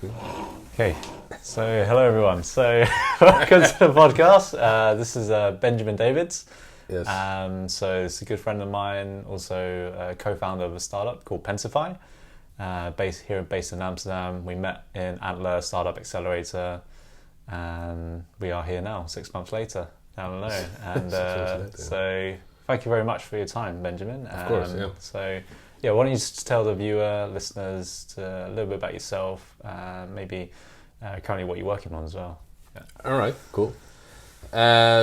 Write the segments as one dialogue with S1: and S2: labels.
S1: Okay, so hello everyone. So welcome to the podcast. This is Benjamin Davids.
S2: Yes.
S1: So it's a good friend of mine, also a co-founder of a startup called Pensify, based in Amsterdam. We met in Antler Startup Accelerator, and we are here now, 6 months later, down the road. And so thank you very much for your time, Benjamin.
S2: Of course, yeah.
S1: So yeah, why don't you just tell the viewer, listeners, a little bit about yourself, maybe currently what you're working on as well. Yeah.
S2: All right, cool.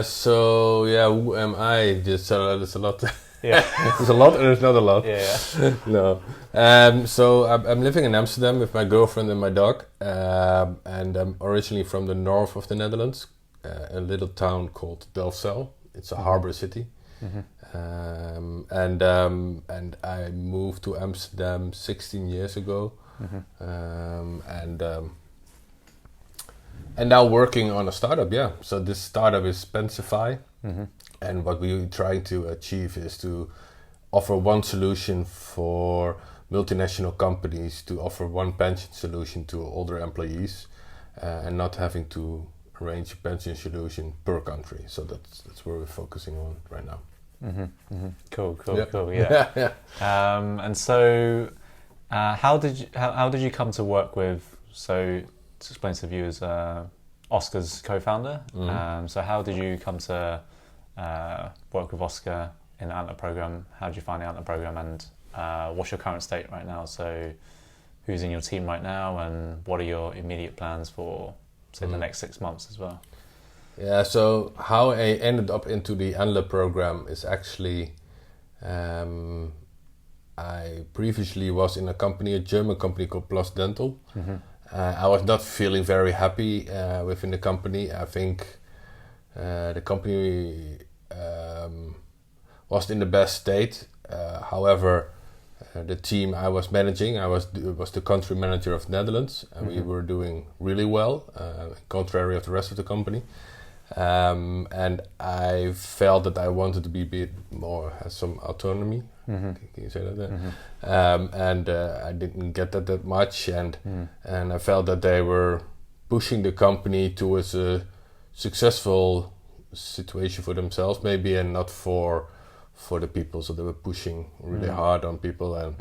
S2: So yeah, who am I? Just there's a lot.
S1: Yeah.
S2: There's a lot and there's not a lot.
S1: Yeah.
S2: No. So I'm living in Amsterdam with my girlfriend and my dog, and I'm originally from the north of the Netherlands, a little town called Delfzijl. It's a harbor city.
S1: Mm-hmm.
S2: And I moved to Amsterdam 16 years ago, and now working on a startup. Yeah, so this startup is Pensify, and what we're trying to achieve is to offer one solution for multinational companies to offer one pension solution to all their employees, and not having to arrange a pension solution per country. So that's where we're focusing on right now.
S1: Cool.
S2: Yep.
S1: Cool. Yeah.
S2: Yeah.
S1: And so, how did you come to work with? So, to explain to the viewers, Oscar's co-founder. So, how did you come to work with Oscar in the Antler program? How did you find the Antler program, and what's your current state right now? So, who's in your team right now, and what are your immediate plans for, say, the next 6 months as well?
S2: Yeah, so how I ended up into the Antler program is actually, I previously was in a German company called Plus Dental. I was not feeling very happy within the company. I think the company wasn't in the best state. However, the team I was managing, I was the country manager of Netherlands, and we were doing really well, contrary of the rest of the company. And I felt that I wanted to be a bit more, have some autonomy. Can you say that? And I didn't get that much, and I felt that they were pushing the company towards a successful situation for themselves, maybe, and not for the people. So they were pushing really hard on people, and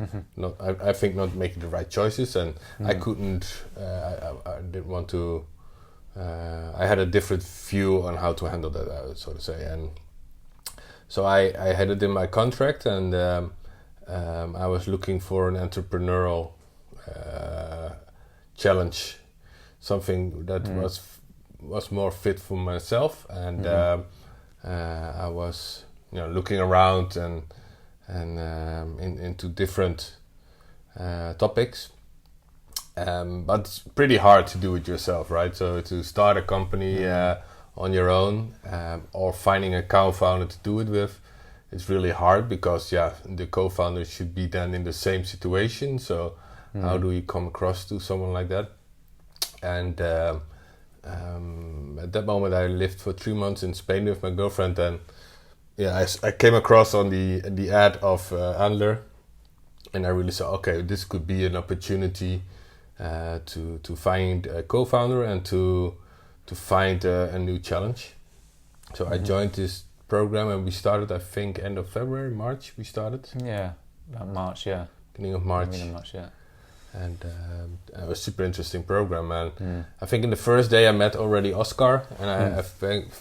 S2: I think not making the right choices. And I couldn't. I didn't want to. I had a different view on how to handle that, so to say, and so I had it in my contract, and I was looking for an entrepreneurial challenge, something that was more fit for myself, and I was looking around and into different topics. But it's pretty hard to do it yourself, right? So to start a company on your own, or finding a co-founder to do it with, it's really hard, because the co-founder should be then in the same situation. So how do you come across to someone like that? And at that moment, I lived for 3 months in Spain with my girlfriend, and I came across on the ad of Antler, and I really saw, okay, this could be an opportunity to find a co-founder and to find a new challenge. So I joined this program, and we started, I think, end of February, March we started.
S1: Yeah, about March, yeah.
S2: Beginning of March.
S1: Yeah.
S2: And it was a super interesting program. And I think in the first day I met already Oscar, and I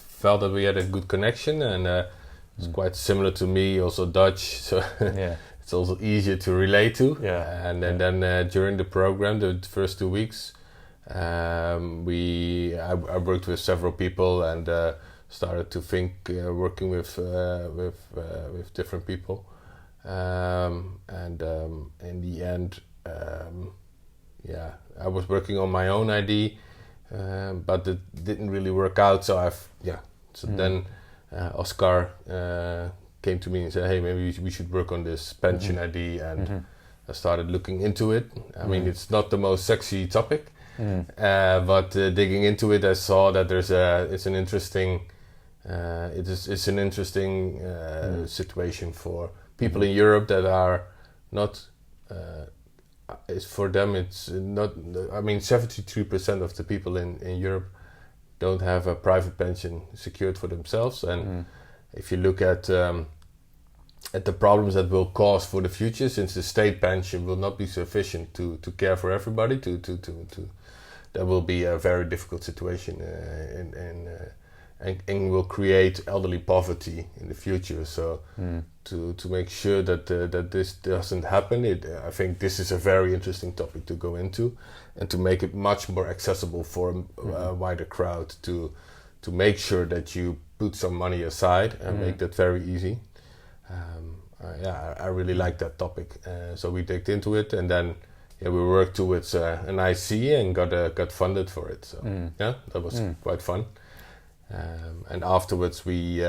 S2: felt that we had a good connection, and it's quite similar to me, also Dutch. So it's also easier to relate to.
S1: Yeah.
S2: And then during the program, the first 2 weeks, I worked with several people, and started to think working with different people. And in the end, I was working on my own idea, but it didn't really work out. So then Oscar came to me and said, hey, maybe we should work on this pension idea, and I started looking into it. I mean, it's not the most sexy topic, but digging into it, I saw that it's an interesting situation for people in Europe that are not is for them it's not. I mean, 73% of the people in Europe don't have a private pension secured for themselves, and if you look at the problems that will cause for the future, since the state pension will not be sufficient to care for everybody, that will be a very difficult situation, and will create elderly poverty in the future. So to make sure that this doesn't happen, I think this is a very interesting topic to go into, and to make it much more accessible for a wider crowd, to make sure that you put some money aside and make that very easy. I really like that topic, so we digged into it, and then we worked towards an IC and got funded for it. So that was quite fun. And afterwards we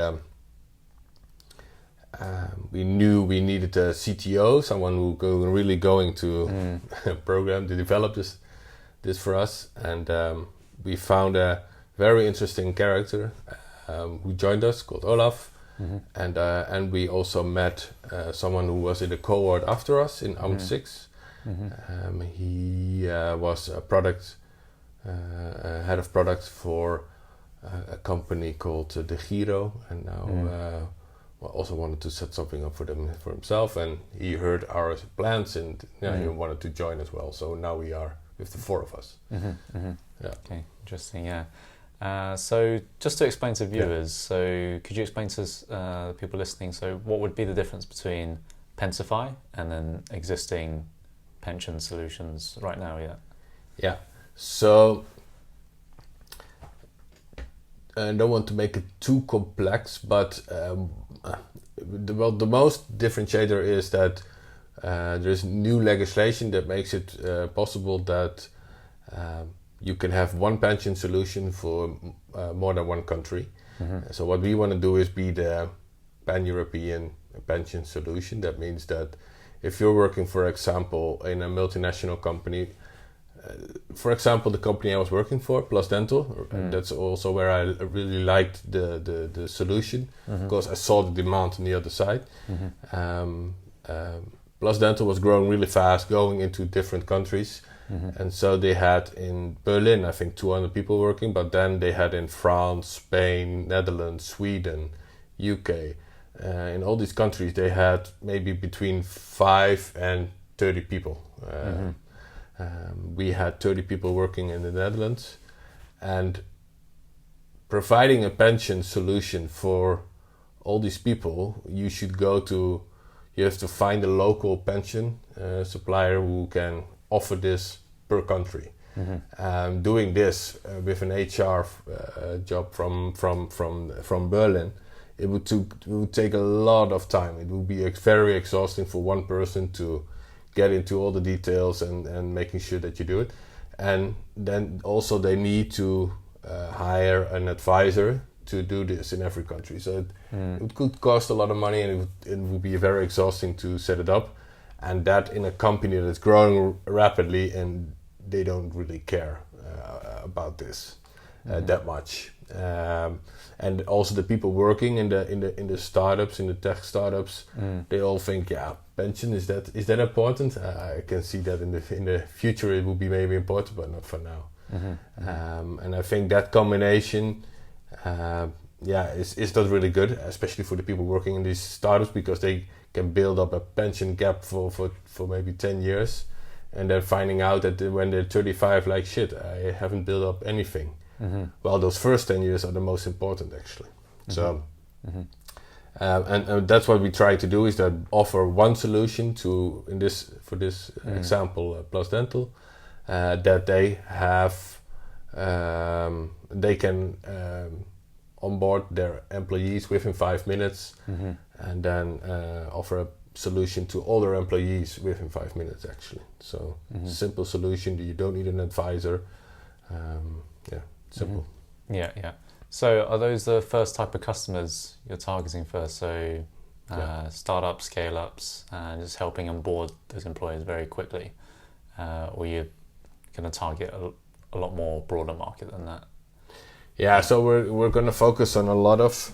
S2: knew we needed a CTO, someone who really going to program to develop this for us, and we found a very interesting character who joined us called Olaf. And we also met someone who was in the cohort after us in Amt 6. He was a product head of product for a company called De Giro, and now also wanted to set something up for himself. And he heard our plans, and he wanted to join as well. So now we are with the four of us. Yeah.
S1: Okay, interesting. Yeah. So just to explain to viewers, so could you explain to the people listening, so what would be the difference between Pensify and then existing pension solutions right now?
S2: Yeah. So I don't want to make it too complex, but the most differentiator is that there's new legislation that makes it possible that you can have one pension solution for more than one country. So what we want to do is be the pan-European pension solution. That means that if you're working, for example, in a multinational company, for example, the company I was working for, Plus Dental, that's also where I really liked the solution, because I saw the demand on the other side. Plus Dental was growing really fast, going into different countries. And so they had in Berlin, I think, 200 people working, but then they had in France, Spain, Netherlands, Sweden, UK. In all these countries, they had maybe between 5 and 30 people. We had 30 people working in the Netherlands, and providing a pension solution for all these people, you have to find a local pension supplier who can offer this per country. Doing this with an HR job from Berlin, it would take a lot of time. It would be very exhausting for one person to get into all the details and making sure that you do it. And then also they need to hire an advisor to do this in every country. So it could cost a lot of money, and it would be very exhausting to set it up. And that in a company that's growing rapidly, and they don't really care about this that much. And also the people working in the startups, in the tech startups, they all think, pension is that important? I can see that in the future it will be maybe important, but not for now. And I think that combination, is not really good, especially for the people working in these startups, because they can build up a pension gap for maybe 10 years, and then finding out that when they're 35, like, shit, I haven't built up anything. Well, those first 10 years are the most important, actually. So, and that's what we try to do, is that offer one solution for this example, Plus Dental, that they have, they can onboard their employees within 5 minutes, and then offer a solution to all their employees within 5 minutes, actually. So simple solution. You don't need an advisor. Simple.
S1: Yeah. So are those the first type of customers you're targeting first? So startups, scale-ups, just helping onboard those employees very quickly, or you're going to target a lot more broader market than that?
S2: Yeah, so we're going to focus on a lot of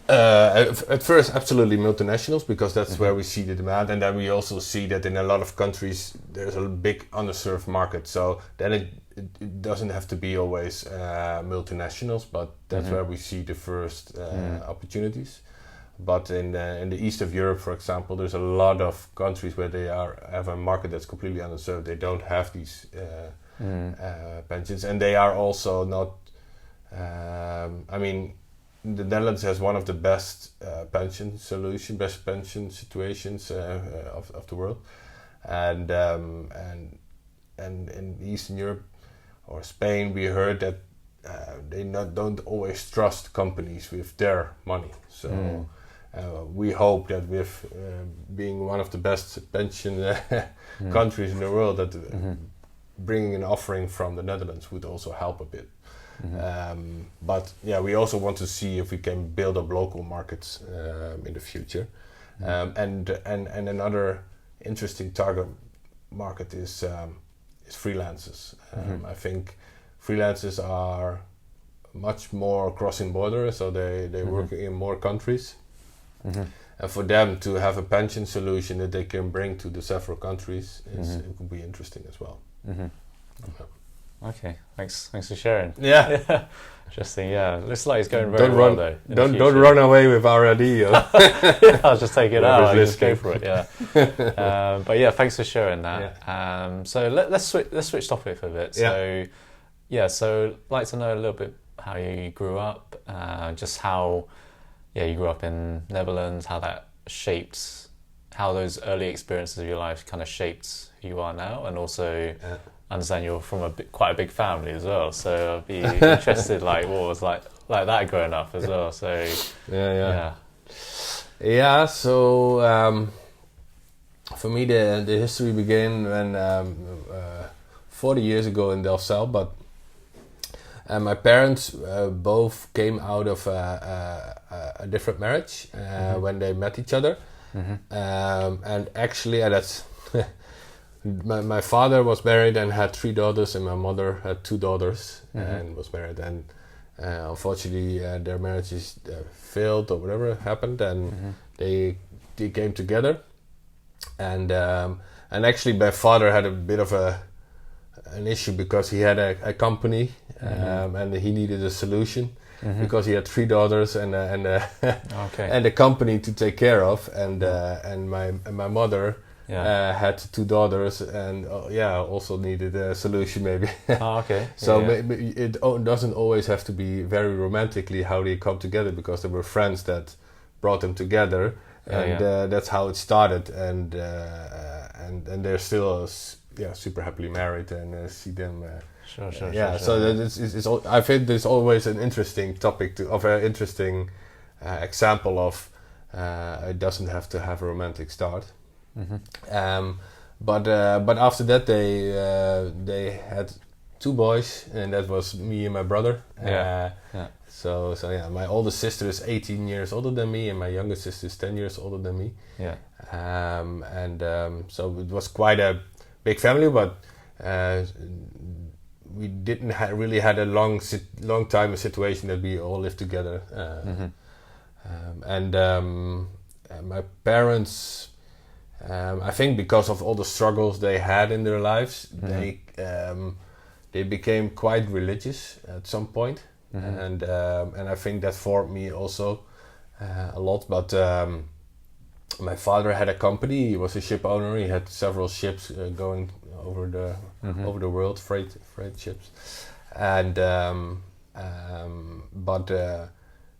S2: At first, absolutely multinationals, because that's where we see the demand, and then we also see that in a lot of countries there's a big underserved market. So then it doesn't have to be always multinationals, but that's where we see the first opportunities. But in the east of Europe, for example, there's a lot of countries where they have a market that's completely underserved. They don't have these pensions, and they are also not. The Netherlands has one of the best pension situations of the world, and in Eastern Europe or Spain, we heard that they don't always trust companies with their money. So we hope that with being one of the best pension countries in the world, that bringing an offering from the Netherlands would also help a bit. But yeah, we also want to see if we can build up local markets in the future. And another interesting target market is freelancers. I think freelancers are much more crossing borders, so they work in more countries. And for them to have a pension solution that they can bring to the several countries, it could be interesting as well.
S1: Okay, thanks for sharing.
S2: Yeah.
S1: Interesting. Yeah, looks like it's going very well though.
S2: Don't run away with our idea.
S1: Yeah, I'll just take it out. I'll just go for it. Yeah. But yeah, thanks for sharing that. Yeah. So let's switch topic for a bit. So so I'd like to know a little bit how you grew up, just how you grew up in Netherlands, how that shaped, how those early experiences of your life kind of shaped who you are now, and also. I understand you're from quite a big family as well, so I'd be interested, like, what was like that growing up as well. So
S2: So for me, the history began when 40 years ago in Delfzijl, but my parents both came out of a different marriage when they met each other, and actually that's. My father was married and had 3 daughters, and my mother had 2 daughters and was married. And unfortunately, their marriages failed or whatever happened, and they came together. And actually, my father had a bit of an issue because he had a company and he needed a solution because he had 3 daughters and a company to take care of, and my mother. Had 2 daughters and also needed a solution maybe. So it doesn't always have to be very romantically how they come together, because there were friends that brought them together, and that's how it started. And they're still super happily married, and see them.
S1: Sure.
S2: So I think there's always an interesting topic an interesting example of it doesn't have to have a romantic start. But after that they had 2 boys, and that was me and my brother. So my oldest sister is 18 years older than me, and my youngest sister is 10 years older than me. So it was quite a big family, but we didn't really had a long time a situation that we all lived together. My parents. I think because of all the struggles they had in their lives, they became quite religious at some point, and I think that formed me also a lot. But my father had a company; he was a ship owner. He had several ships going over the world, freight ships, and but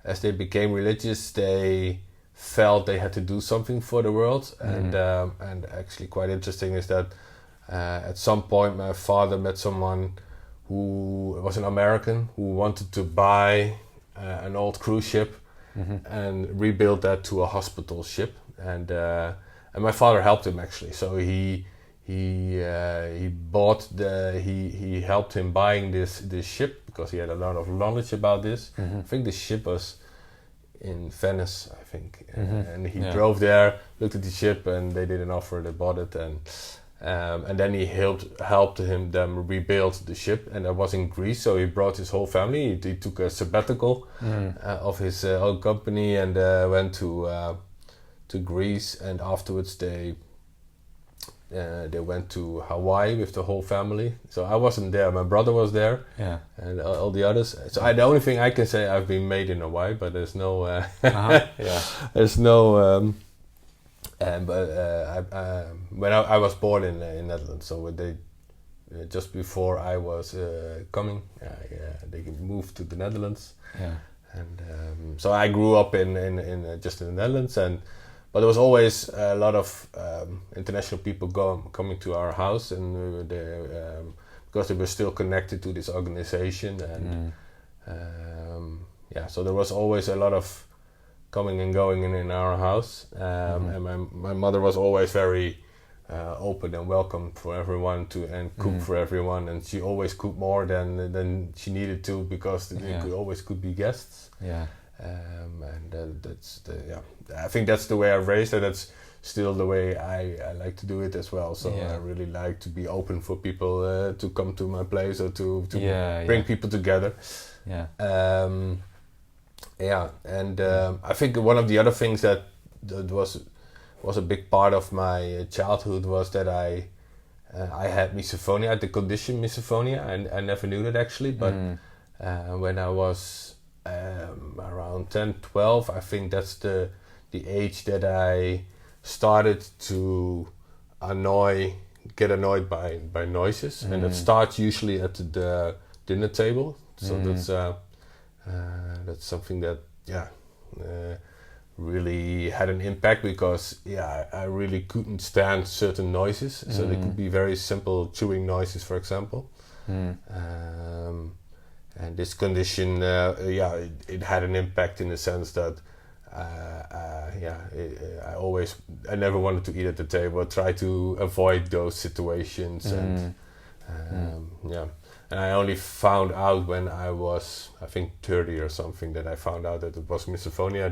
S2: as they became religious, they felt they had to do something for the world, and actually quite interesting is that at some point my father met someone who was an American who wanted to buy an old cruise ship and rebuild that to a hospital ship, and my father helped him actually. So he helped him buying this ship because he had a lot of knowledge about this. I think the ship was in Venice, I think, and he drove there, looked at the ship, and they did an offer. They bought it, And then he helped them rebuild the ship, and that was in Greece. So he brought his whole family. He took a sabbatical of his own company and went to Greece. And afterwards, they went to Hawaii with the whole family. So I wasn't there. My brother was there, and all the others. So the only thing I can say, I've been made in Hawaii, but there's no. There's no. When I was born in Netherlands, so they just before I was coming, they moved to the Netherlands, and so I grew up in just in the Netherlands, but there was always a lot of international people coming to our house, and because they were still connected to this organization, and so there was always a lot of coming and going in our house, and my mother was always very open and welcome for everyone and cook for everyone, and she always cooked more than she needed to, because there could be guests. And that's I think that's the way I raised her. That's still the way I like to do it as well. So I really like to be open for people to come to my place, or to bring people together. I think one of the other things that was a big part of my childhood was that I had misophonia, I had the condition misophonia, and I never knew that actually, but when I was around 10, 12, I think that's the age that I started to get annoyed by noises, and it starts usually at the dinner table. So that's something that really had an impact, because I really couldn't stand certain noises. So they could be very simple chewing noises, for example. And this condition, it had an impact in the sense that I never wanted to eat at the table. I tried to avoid those situations, and I only found out when I was, I think, 30 or something, that I found out that it was misophonia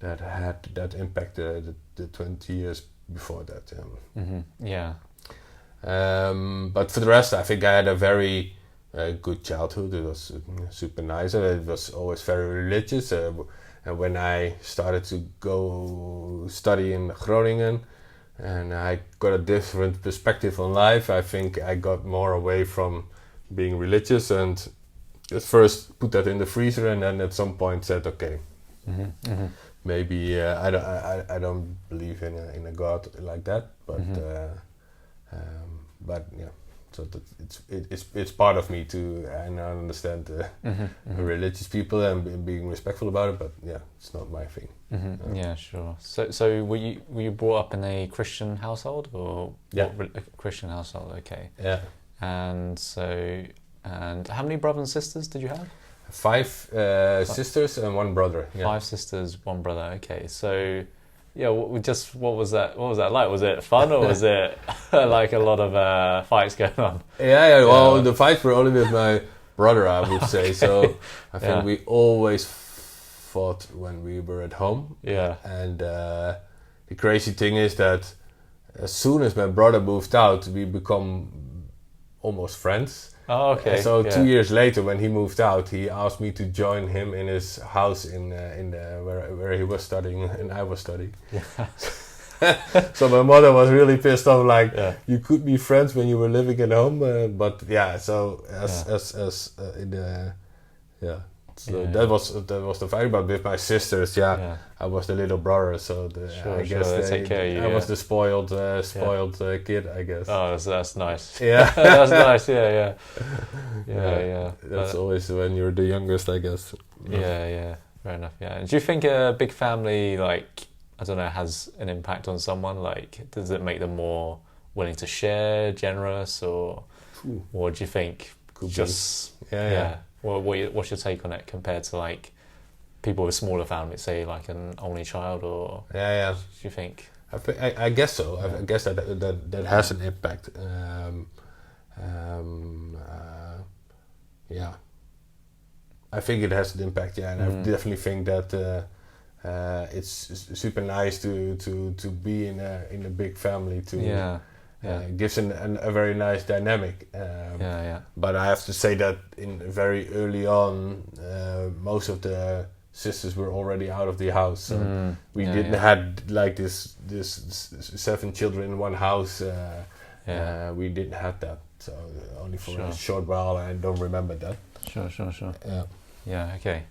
S2: that had that impact the 20 years before that. But for the rest, I think I had a very good childhood. It was super nice. It was always very religious. And when I started to go study in Groningen, and I got a different perspective on life, I think I got more away from being religious, and at first put that in the freezer, and then at some point said, okay, maybe I don't believe in a God like that, but so that it's part of me too, and I understand religious people and being respectful about it, but it's not my thing.
S1: Sure. So were you brought up in a Christian household, or a Christian household? Okay. And how many brothers and sisters did you have?
S2: 5 sisters and 1 brother.
S1: 5 sisters, 1 brother. Okay, so what was that like? Was it fun, or was it like a lot of fights going on?
S2: Well, the fights were only with my brother, I would say. So I think we always fought when we were at home. And the crazy thing is that as soon as my brother moved out, we become almost friends.
S1: Oh, okay.
S2: So 2 years later, when he moved out, he asked me to join him in his house where he was studying and I was studying. So my mother was really pissed off. Like, you could be friends when you were living at home, but So that was the fight. But with my sisters, I was the little brother, so I guess
S1: they take care of you.
S2: I was the spoiled kid, I guess.
S1: Oh, that's nice.
S2: That's
S1: nice.
S2: That's always when you're the youngest, I guess.
S1: Fair enough. And do you think a big family, like, I don't know, has an impact on someone? Like, does it make them more willing to share, generous, or do you think what's your take on it compared to, like, people with smaller families, say like an only child, or do you think?
S2: I guess so. I guess that has an impact. I think it has an impact. And I definitely think that it's super nice to be in a big family. gives a very nice dynamic. But I have to say that in very early on, most of the sisters were already out of the house, so we didn't had like this 7 children in one house. We didn't have that, so only for a short while. I don't remember that.
S1: Sure. Yeah. Okay.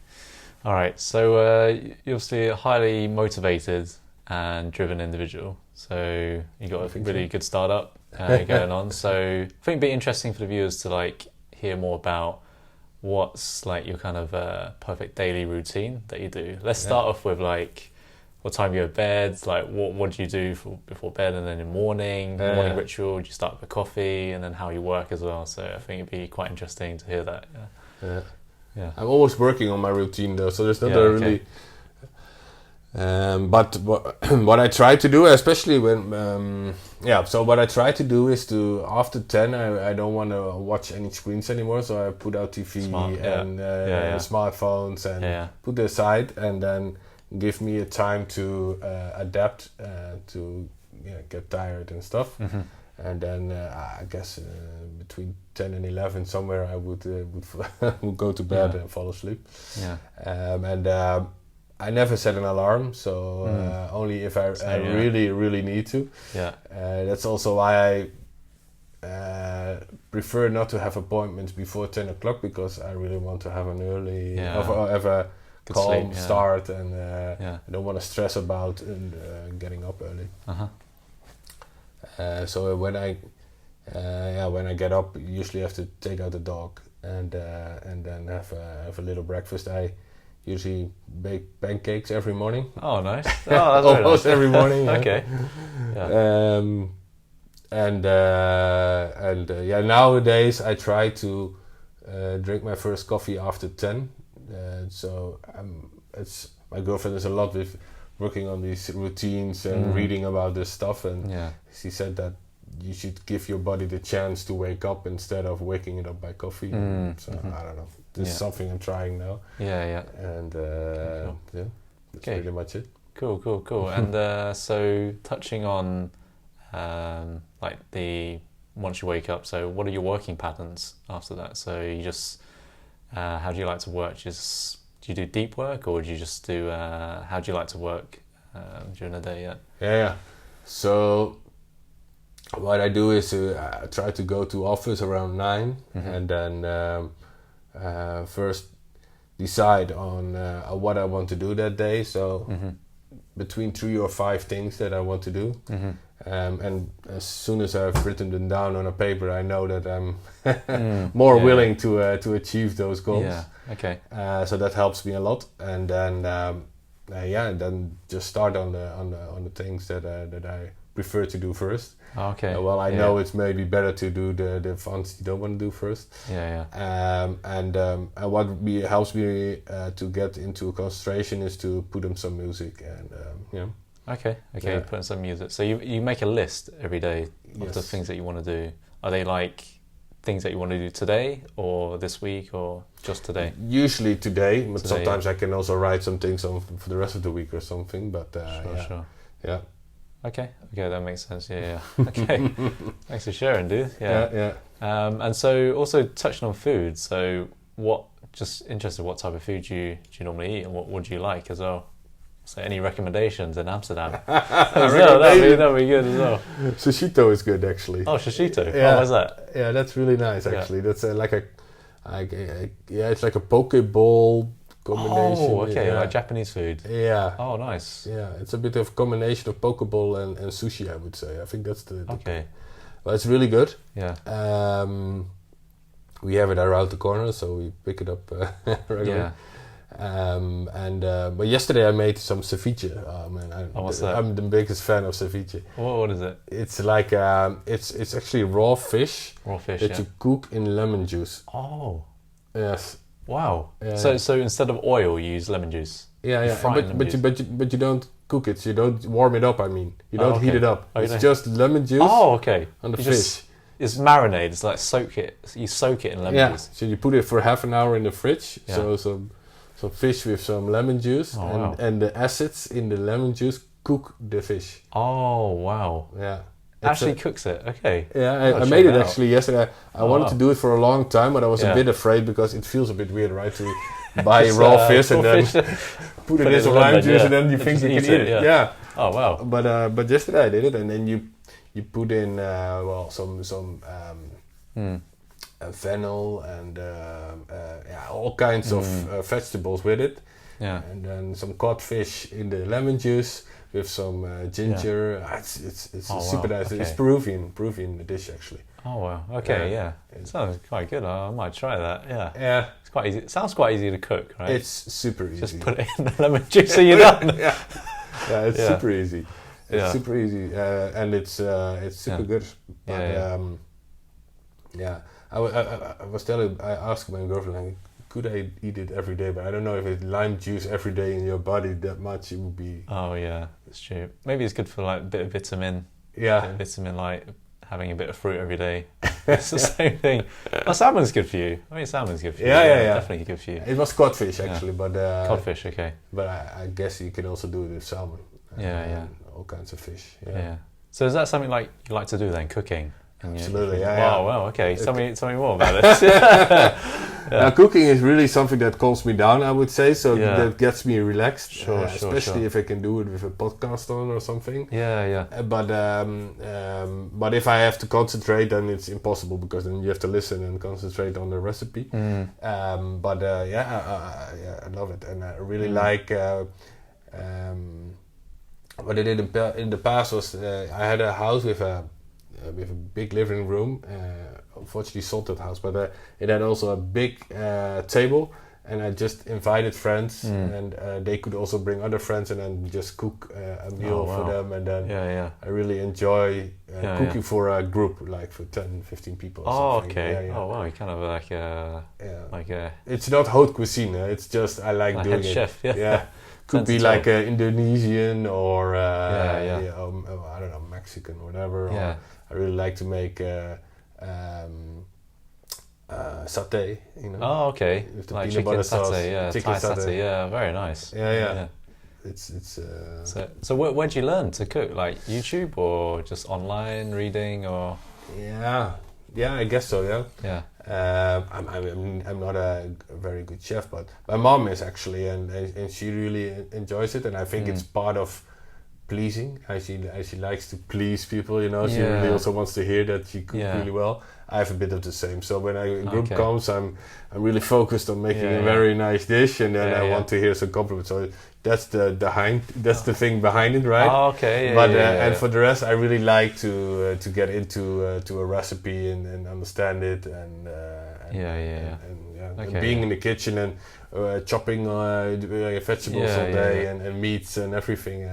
S1: All right. So you're obviously a highly motivated and driven individual. So you got a really good startup going on. So I think it'd be interesting for the viewers to like hear more about what's like your kind of perfect daily routine that you do. Let's start off with like what time you go to bed, like what do you do before bed, and then in the morning ritual, do you start with coffee, and then how you work as well. So I think it'd be quite interesting to hear that. Yeah.
S2: I'm always working on my routine though, so there's not really. But what I try to do, especially when so what I try to do is to after 10 I don't want to watch any screens anymore, so I put out TV and smartphones and put it aside, and then give me a time to adapt to get tired and stuff. And then I guess between 10 and 11 somewhere I would go to bed and fall asleep. I never set an alarm, so only if I really need to. That's also why I prefer not to have appointments before 10 o'clock, because I really want to have an early have a calm start, and I don't want to stress about getting up early. So when I get up, usually I have to take out the dog and then have a little breakfast. I usually bake pancakes every morning.
S1: Oh, nice! Oh, that's
S2: almost
S1: nice.
S2: every morning.
S1: Okay.
S2: Nowadays I try to drink my first coffee after 10. So my girlfriend is a lot with working on these routines and reading about this stuff, and she said that you should give your body the chance to wake up instead of waking it up by coffee. So I don't know. This is something I'm trying now. And that's pretty much it.
S1: Cool. And so touching on like once you wake up, so what are your working patterns after that? So you just how do you like to work? Do you do deep work, or do you just do how do you like to work during the day?
S2: So what I do is I try to go to office around 9, and then first decide on what I want to do that day. So between 3 or 5 things that I want to do. And as soon as I've written them down on a paper, I know that I'm more willing to achieve those goals. So that helps me a lot. And then then just start on the things that I prefer to do first. I know it's maybe better to do the ones you don't want to do first. And what helps me to get into concentration is to put in some music and
S1: put in some music. So you make a list every day of the things that you want to do. Are they like things that you want to do today or this week or just today?
S2: Usually today, but sometimes I can also write some things on for the rest of the week or something. But
S1: sure. Okay, that makes sense. Okay, thanks for sharing, dude. And so also touching on food. So just interested, what type of food do you normally eat, and what do you like as well? So any recommendations in Amsterdam? That'd be good as well.
S2: Shishito is good, actually.
S1: Oh, shishito. Yeah. What's that?
S2: Yeah, that's really nice, actually. That's it's like a poke bowl combination.
S1: Oh, okay, like Japanese food.
S2: Yeah.
S1: Oh, nice.
S2: Yeah, it's a bit of a combination of poke bowl and sushi, I would say. I think that's the
S1: okay.
S2: Well, it's really good.
S1: Yeah.
S2: We have it around the corner, so we pick it up regularly. But yesterday I made some ceviche.
S1: What's that?
S2: I'm the biggest fan of ceviche.
S1: What is it?
S2: It's like it's actually raw fish. That you cook in lemon juice.
S1: Oh.
S2: Yes.
S1: Wow. So instead of oil, you use lemon juice.
S2: But you don't cook it. You don't warm it up. I mean, you don't heat it up. It's just lemon juice.
S1: Oh, okay.
S2: On the fish.
S1: It's marinade. It's like soak it. You soak it in lemon juice.
S2: So you put it for half an hour in the fridge. So some fish with some lemon juice, and the acids in the lemon juice cook the fish.
S1: Oh, wow.
S2: Yeah.
S1: Actually cooks it. Okay.
S2: Yeah, I
S1: check
S2: made it
S1: out.
S2: actually yesterday. I wanted to do it for a long time, but I was a bit afraid because it feels a bit weird, right? To buy raw fish and then put it in some lime juice and then you think you can eat it. Yeah.
S1: Oh wow.
S2: But yesterday I did it, and then you put in some fennel and all kinds of vegetables with it.
S1: Yeah.
S2: And then some codfish in the lemon juice with some ginger. It's super nice.
S1: Okay.
S2: It's Peruvian dish actually.
S1: Oh wow. Okay. Yeah. It sounds quite good. I might try that. Yeah.
S2: Yeah.
S1: It's quite easy. It sounds quite easy to cook, right?
S2: It's super easy.
S1: Just put it in the lemon juice and you're done.
S2: Yeah, it's super easy. It's super easy, and it's super good. But, I was telling. I asked my girlfriend, like, could I eat it every day? But I don't know if it's lime juice every day in your body that much. It would be.
S1: Oh yeah, that's true. Maybe it's good for like a bit of vitamin.
S2: Yeah,
S1: bit of vitamin, like having a bit of fruit every day. It's the same thing. Well, salmon's good for you. I mean, salmon's good for you.
S2: Yeah.
S1: Definitely good for you.
S2: It was codfish actually, but
S1: codfish. Okay.
S2: But I guess you can also do it with salmon. All kinds of fish. Yeah.
S1: So is that something like you like to do then, cooking?
S2: Absolutely,
S1: Wow, okay. Tell me more about it.
S2: Now, cooking is really something that calms me down, I would say. So that gets me relaxed, especially if I can do it with a podcast on or something. But if I have to concentrate, then it's impossible because then you have to listen and concentrate on the recipe. I love it, and I really like. What I did in the past was I had a house with a big living room. Unfortunately sold that house, but it had also a big table, and I just invited friends, and they could also bring other friends, and then just cook a meal for them. And then I really enjoy cooking for a group, like for 10, 15 people or something.
S1: Okay. Oh wow, you kind of like a
S2: it's not haute cuisine, it's just I like doing
S1: head
S2: it.
S1: Chef,
S2: Could be like Indonesian or I don't know, Mexican or whatever. Or I really like to make satay, you know.
S1: Oh, okay.
S2: With the
S1: like
S2: peanut butter sauce.
S1: Chicken satay. Yeah, very nice.
S2: Yeah. It's
S1: So where'd you learn to cook? Like YouTube or just online reading or?
S2: Yeah, I guess so.
S1: Yeah.
S2: I'm not a very good chef, but my mom is actually, and she really enjoys it, and I think it's part of pleasing. She likes to please people, you know. She really also wants to hear that she cooks really well. I have a bit of the same. So when a group comes, I'm really focused on making a very nice dish, and then I want to hear some compliments. So that's the thing behind it, right?
S1: Oh, okay.
S2: And for the rest, I really like to get into a recipe and understand it and being in the kitchen and chopping vegetables all day and meats and everything.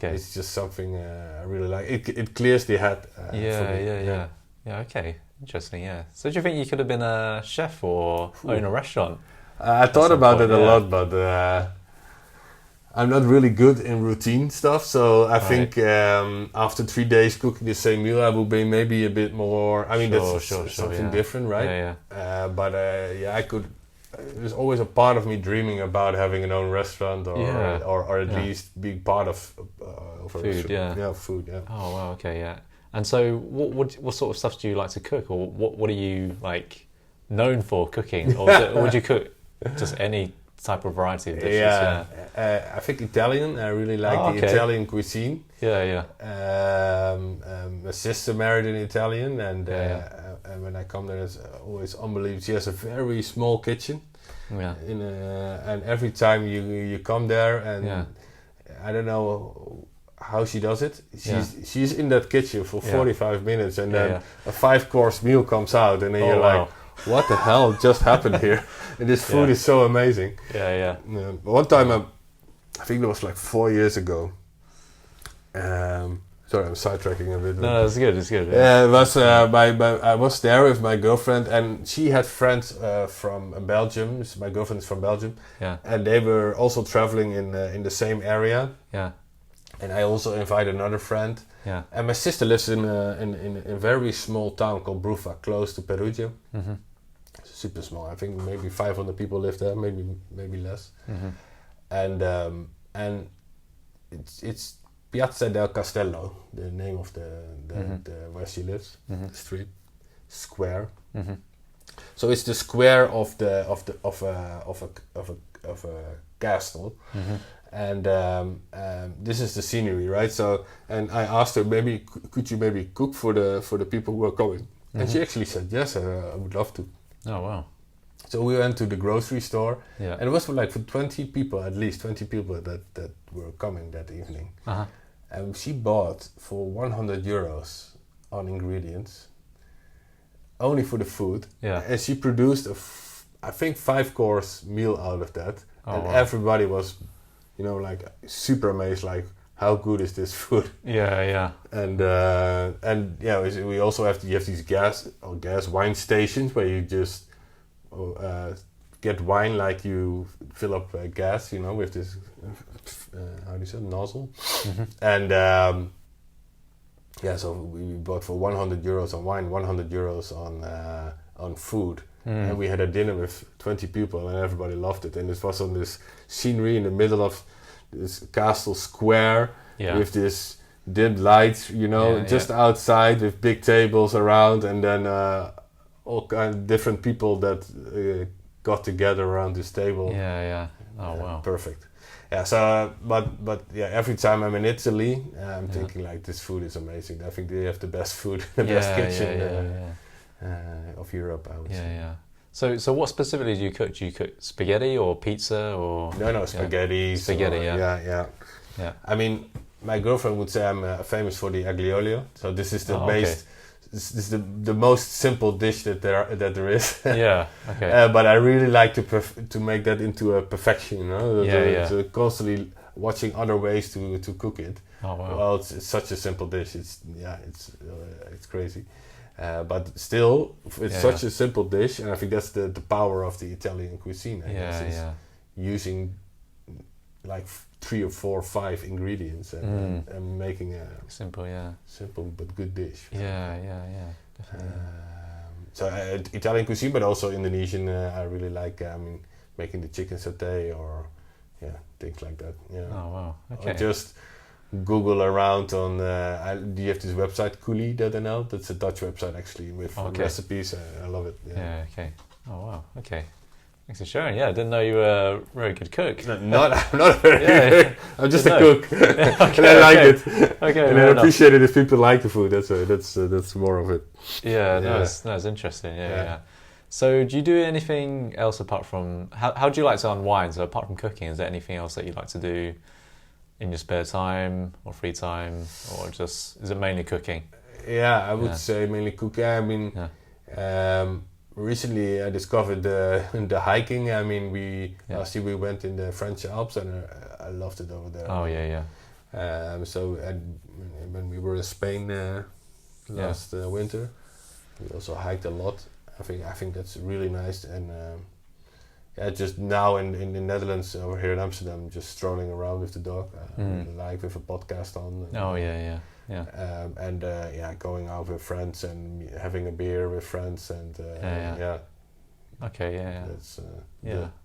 S2: It's just something I really like. It clears the head. For me.
S1: Yeah. Okay. Interesting. Yeah. So do you think you could have been a chef or own a restaurant?
S2: I thought about it a lot, but I'm not really good in routine stuff. So I think after 3 days cooking the same meal, I will be maybe a bit more. I mean, that's something different, right? I could. There's always a part of me dreaming about having an own restaurant or at least being part of
S1: food.
S2: Food. Yeah.
S1: Oh wow. Okay. Yeah. And so, what sort of stuff do you like to cook, or what are you like known for cooking, or would you cook just any type of variety of dishes?
S2: I think Italian. I really like the Italian cuisine. My sister married an Italian, and when I come there, it's always unbelievable. She has a very small kitchen. And every time you come there, and I don't know how she does it. She's in that kitchen for 45 minutes, and then a 5-course meal comes out, and then you're like, what the hell just happened here? And this food is so amazing. One time, I think it was like 4 years ago. Sorry, I'm sidetracking a bit.
S1: No, it's good. It's good.
S2: It was I was there with my girlfriend, and she had friends from Belgium. My girlfriend is from Belgium, and they were also traveling in the same area. And I also invited another friend. And my sister lives in a very small town called Brufa, close to Perugia. Super small. I think maybe 500 people live there, maybe less. And it's Piazza del Castello, the name of the where she lives, the street square. So it's the square of a castle, and this is the scenery, right? So, and I asked her, maybe could you maybe cook for the people who are coming? And she actually said yes, I would love to.
S1: Oh wow!
S2: So we went to the grocery store,
S1: Yeah.
S2: and it was for 20 people, at least 20 people that were coming that evening. And she bought for €100 on ingredients, only for the food.
S1: Yeah.
S2: And she produced I think 5-course meal out of that. And
S1: wow.
S2: everybody was, super amazed, like, how good is this food?
S1: Yeah.
S2: And we also have these gas wine stations where you just get wine like you fill up gas, with this how do you say it? Nozzle. And so we bought for €100 on wine, €100 on food. And we had a dinner with 20 people, and everybody loved it. And it was on this scenery in the middle of this castle square with this dimmed lights, just outside with big tables around, and then all kind of different people that got together around this table.
S1: Yeah. Oh wow.
S2: Perfect. Yeah. So, but every time I'm in Italy, I'm thinking like, this food is amazing. I think they have the best food, the best kitchen of Europe, I would say.
S1: Yeah. So what specifically do you cook? Do you cook spaghetti or pizza or?
S2: No, spaghetti.
S1: Spaghetti,
S2: Yeah. I mean, my girlfriend would say I'm famous for the aglio. So this is the This is the most simple dish that there is.
S1: Yeah. Okay.
S2: But I really like to make that into a perfection. To constantly watching other ways to cook it.
S1: Oh wow.
S2: Well, it's such a simple dish. It's crazy. But still, it's such a simple dish, and I think that's the power of the Italian cuisine. I guess, is using like 3 or 4 or 5 ingredients and making a simple but good dish.
S1: Yeah. Definitely.
S2: So Italian cuisine, but also Indonesian. I really like making the chicken satay or things like that. Yeah.
S1: Oh wow. Okay.
S2: Or just Google around on. Do you have this website Coolie.nl? That's a Dutch website actually with recipes. I love it.
S1: Yeah. Okay. Oh wow. Okay. Thanks for sharing. Yeah, I didn't know you were a very good cook.
S2: I'm not a very good cook. I'm just a cook. And I like it.
S1: Okay.
S2: And I appreciate it if people like the food. That's more of it.
S1: Yeah. No, it's interesting. Yeah. So, do you do anything else apart from how do you like to unwind? So, apart from cooking, is there anything else that you like to do in your spare time or free time, or just is it mainly cooking?
S2: Yeah, I would say mainly cooking. I mean, recently I discovered the hiking. I mean, last year we went in the French Alps, and I loved it over there.
S1: Oh yeah.
S2: So when we were in Spain last winter, we also hiked a lot. I think that's really nice. And just now in the Netherlands, over here in Amsterdam, just strolling around with the dog, like with a podcast on.
S1: Oh yeah.
S2: And going out with friends and having a beer with friends and
S1: Okay, yeah.
S2: That's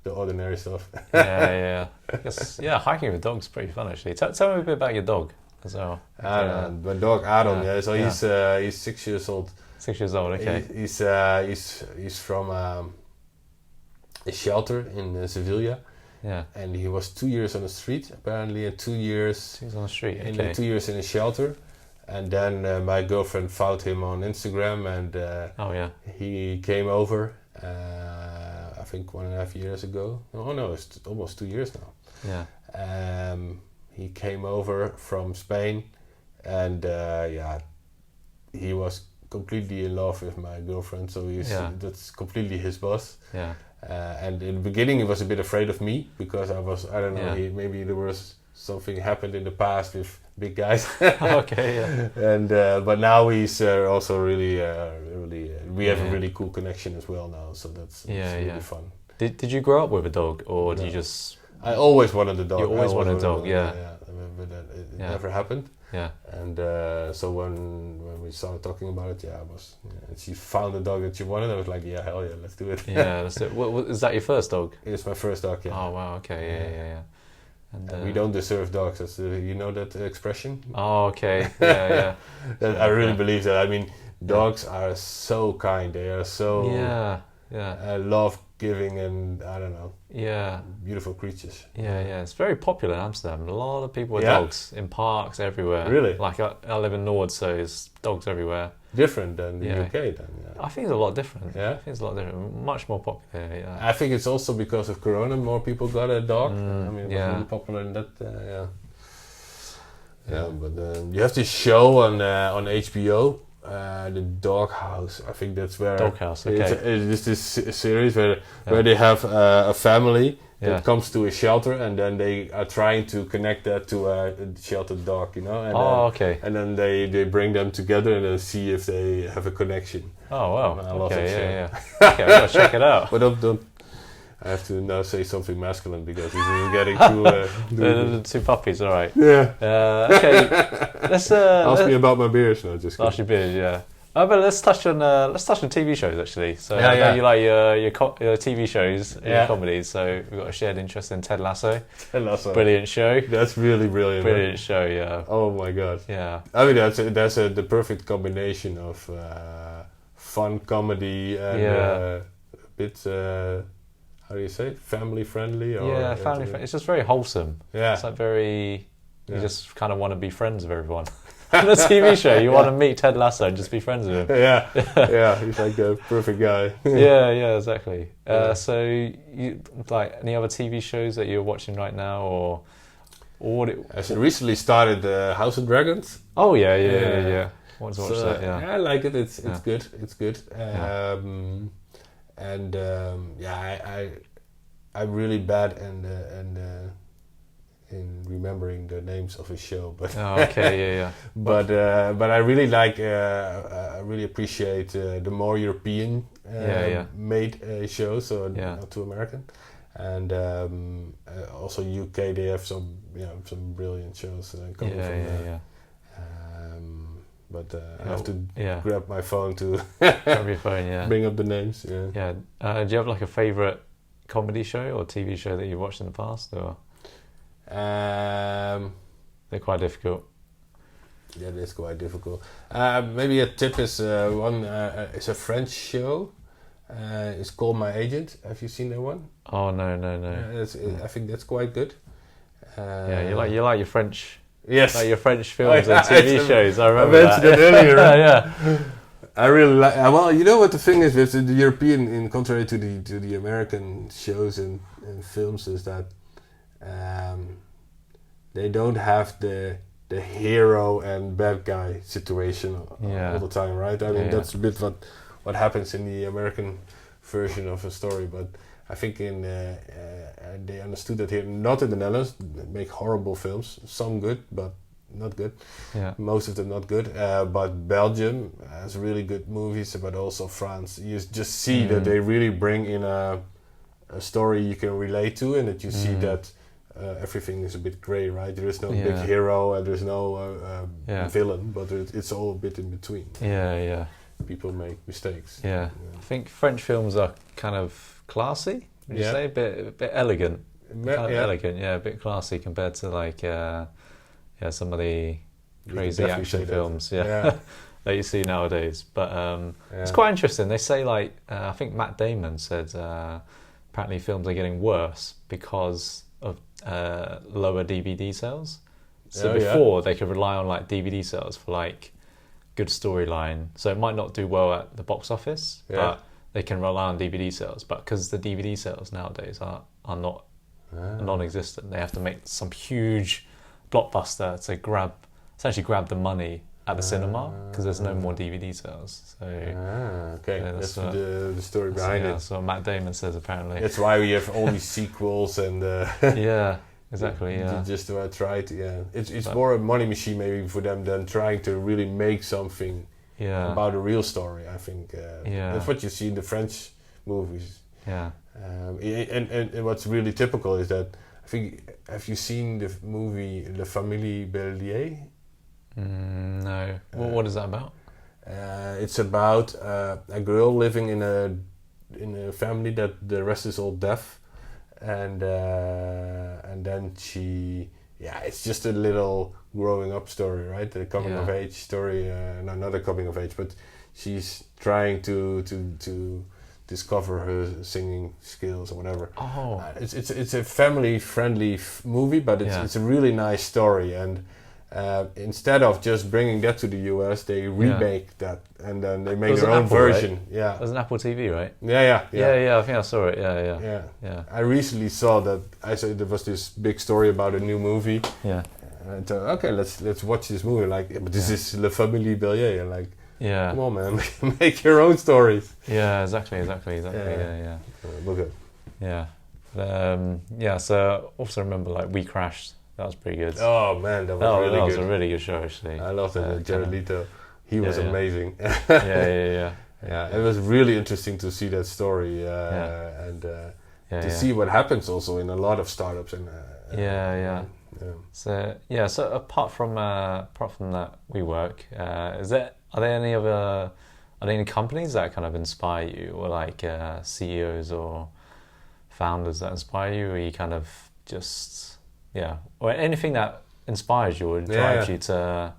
S2: the ordinary stuff.
S1: Yeah. Hiking with a dog's pretty fun actually. Tell me a bit about your dog as well.
S2: My dog Adam. So he's 6 years old.
S1: 6 years old. Okay.
S2: He's from a shelter in Sevilla.
S1: Yeah.
S2: And he was 2 years on the street apparently, and 2 years.
S1: He was on the street. Okay.
S2: And 2 years in a shelter. And then my girlfriend found him on Instagram, and he came over. I think 1.5 years ago. Oh no, it's almost 2 years now. Yeah. He came over from Spain, and he was completely in love with my girlfriend. So that's completely his boss. Yeah. And in the beginning, he was a bit afraid of me because I don't know. Maybe there was something happened in the past with big guys.
S1: Okay. Yeah.
S2: And but now he's also really. We have a really cool connection as well now. So that's really fun.
S1: Did you grow up with a dog, or did you just?
S2: I always wanted a dog.
S1: You always wanted a dog,
S2: yeah. But it never happened.
S1: Yeah.
S2: And so when we started talking about it, and she found a dog that she wanted. I was like, yeah, hell yeah, let's do it.
S1: Yeah, let's do it. Is that your first dog?
S2: It's my first dog. Yeah.
S1: Oh wow. Okay. Yeah. And
S2: We don't deserve dogs. That's you know that expression.
S1: Oh, okay. Yeah,
S2: I really believe that. I mean, dogs are so kind. They are so love giving, and I don't know.
S1: Yeah.
S2: Beautiful creatures.
S1: Yeah. It's very popular in Amsterdam. A lot of people with
S2: Yeah?
S1: dogs in parks everywhere.
S2: Really?
S1: Like I live in Nord, so there's dogs everywhere.
S2: Different than the
S1: Yeah.
S2: UK then. Yeah.
S1: I think it's a lot different.
S2: Yeah?
S1: I think it's a lot different. Much more popular. Yeah.
S2: I think it's also because of Corona, more people got a dog. I mean, it was really popular in that. But you have this show on HBO, the Dog House. I think that's where
S1: Dog House. Okay.
S2: It's this series where they have a family that comes to a shelter, and then they are trying to connect that to a sheltered dog, you know. And
S1: okay.
S2: And then they bring them together and they see if they have a connection.
S1: Oh wow.
S2: I love that show.
S1: Yeah. Okay, I'll check it out.
S2: But don't. I have to now say something masculine because this is getting too.
S1: The two puppies, all right.
S2: Yeah.
S1: Okay. Let's
S2: ask me about my beers. No, just kidding.
S1: ask your beers. Yeah. But let's touch on TV shows actually. So I know you like your TV shows, your comedies. So we've got a shared interest in Ted Lasso.
S2: Ted Lasso.
S1: Brilliant show.
S2: That's really brilliant.
S1: Brilliant show. Yeah.
S2: Oh my god.
S1: Yeah.
S2: I mean that's the perfect combination of fun comedy and a bit. How do you say it? Family friendly? Or
S1: family friendly. It's just very wholesome.
S2: Yeah.
S1: It's like very. You just kind of want to be friends with everyone. On a TV show, you want to meet Ted Lasso and just be friends with him.
S2: Yeah, he's like the perfect guy.
S1: yeah, exactly. So, you like any other TV shows that you're watching right now, or what?
S2: I recently started House of Dragons.
S1: Oh yeah. I want to watch that. Yeah,
S2: I like it. It's good. It's good. I'm really bad in remembering the names of a show, but but I really like I really appreciate the more European made shows, so not too American, and also UK. They have some brilliant shows coming from there. But I have to grab my phone to
S1: grab your phone,
S2: bring up the names.
S1: Do you have like a favorite comedy show or TV show that you've watched in the past, or? They're quite difficult.
S2: Yeah, it is quite difficult. Maybe a tip is one. It's a French show. It's called My Agent. Have you seen that one?
S1: Oh no.
S2: I think that's quite good.
S1: You like your French.
S2: Yes,
S1: like your French films and TV shows. I remember
S2: mentioned that earlier.
S1: Yeah.
S2: I really like. Well, you know what the thing is with the European, in contrary to the American shows and films, is that they don't have the hero and bad guy situation all the time, right? I mean, that's a bit what happens in the American version of a story, but I think they understood that here, not in the Netherlands. They make horrible films, some good, but not good.
S1: Yeah.
S2: Most of them not good. But Belgium has really good movies, but also France. You just see that they really bring in a story you can relate to, and that you see that everything is a bit grey, right? There is no big hero and there's no villain, but it's all a bit in between.
S1: Yeah.
S2: People make mistakes.
S1: Yeah. I think French films are kind of classy. Would you say a bit elegant? Elegant, a bit classy compared to like some of the crazy action films, that you see nowadays. But it's quite interesting. They say like I think Matt Damon said apparently films are getting worse because of lower DVD sales. So before they could rely on like DVD sales for like good storyline. So it might not do well at the box office, but they can rely on DVD sales. But because the DVD sales nowadays are not non-existent, they have to make some huge blockbuster to essentially grab the money at the cinema because there's no more DVD sales. So
S2: that's the story behind it.
S1: So Matt Damon says apparently.
S2: That's why we have all these sequels and
S1: exactly.
S2: Just to try to it's more a money machine maybe for them than trying to really make something about a real story. I think that's what you see in the French movies. And what's really typical is that I think, have you seen the movie La Famille Bélier?
S1: No. What is that about?
S2: It's about a girl living in a family that the rest is all deaf, and then she, it's just a little growing up story, right? The coming of age story. No, not a coming of age, but she's trying to discover her singing skills or whatever.
S1: Oh,
S2: it's a family friendly movie, but it's a really nice story. And instead of just bringing that to the US, they remake that, and then they make their own
S1: Apple,
S2: version.
S1: Right?
S2: Yeah,
S1: it was an Apple TV, right?
S2: Yeah.
S1: I think I saw it. Yeah.
S2: I recently saw that. I saw there was this big story about a new movie.
S1: Yeah.
S2: And I thought, okay, let's watch this movie. Like, but this is Le Famille Bélier. And like, come on, man, make your own stories.
S1: Yeah, exactly. Yeah.
S2: Look at.
S1: Yeah. So also remember, like, We Crashed. That was pretty good.
S2: Oh man, that was really good. That was
S1: a really good show, actually.
S2: I loved it. Jared Leto, he was amazing.
S1: Yeah.
S2: It was really interesting to see that story and to see what happens also in a lot of startups and.
S1: So apart from that WeWork, are there any companies that kind of inspire you, or like CEOs or founders that inspire you, or you kind of just or anything that inspires you or drives you to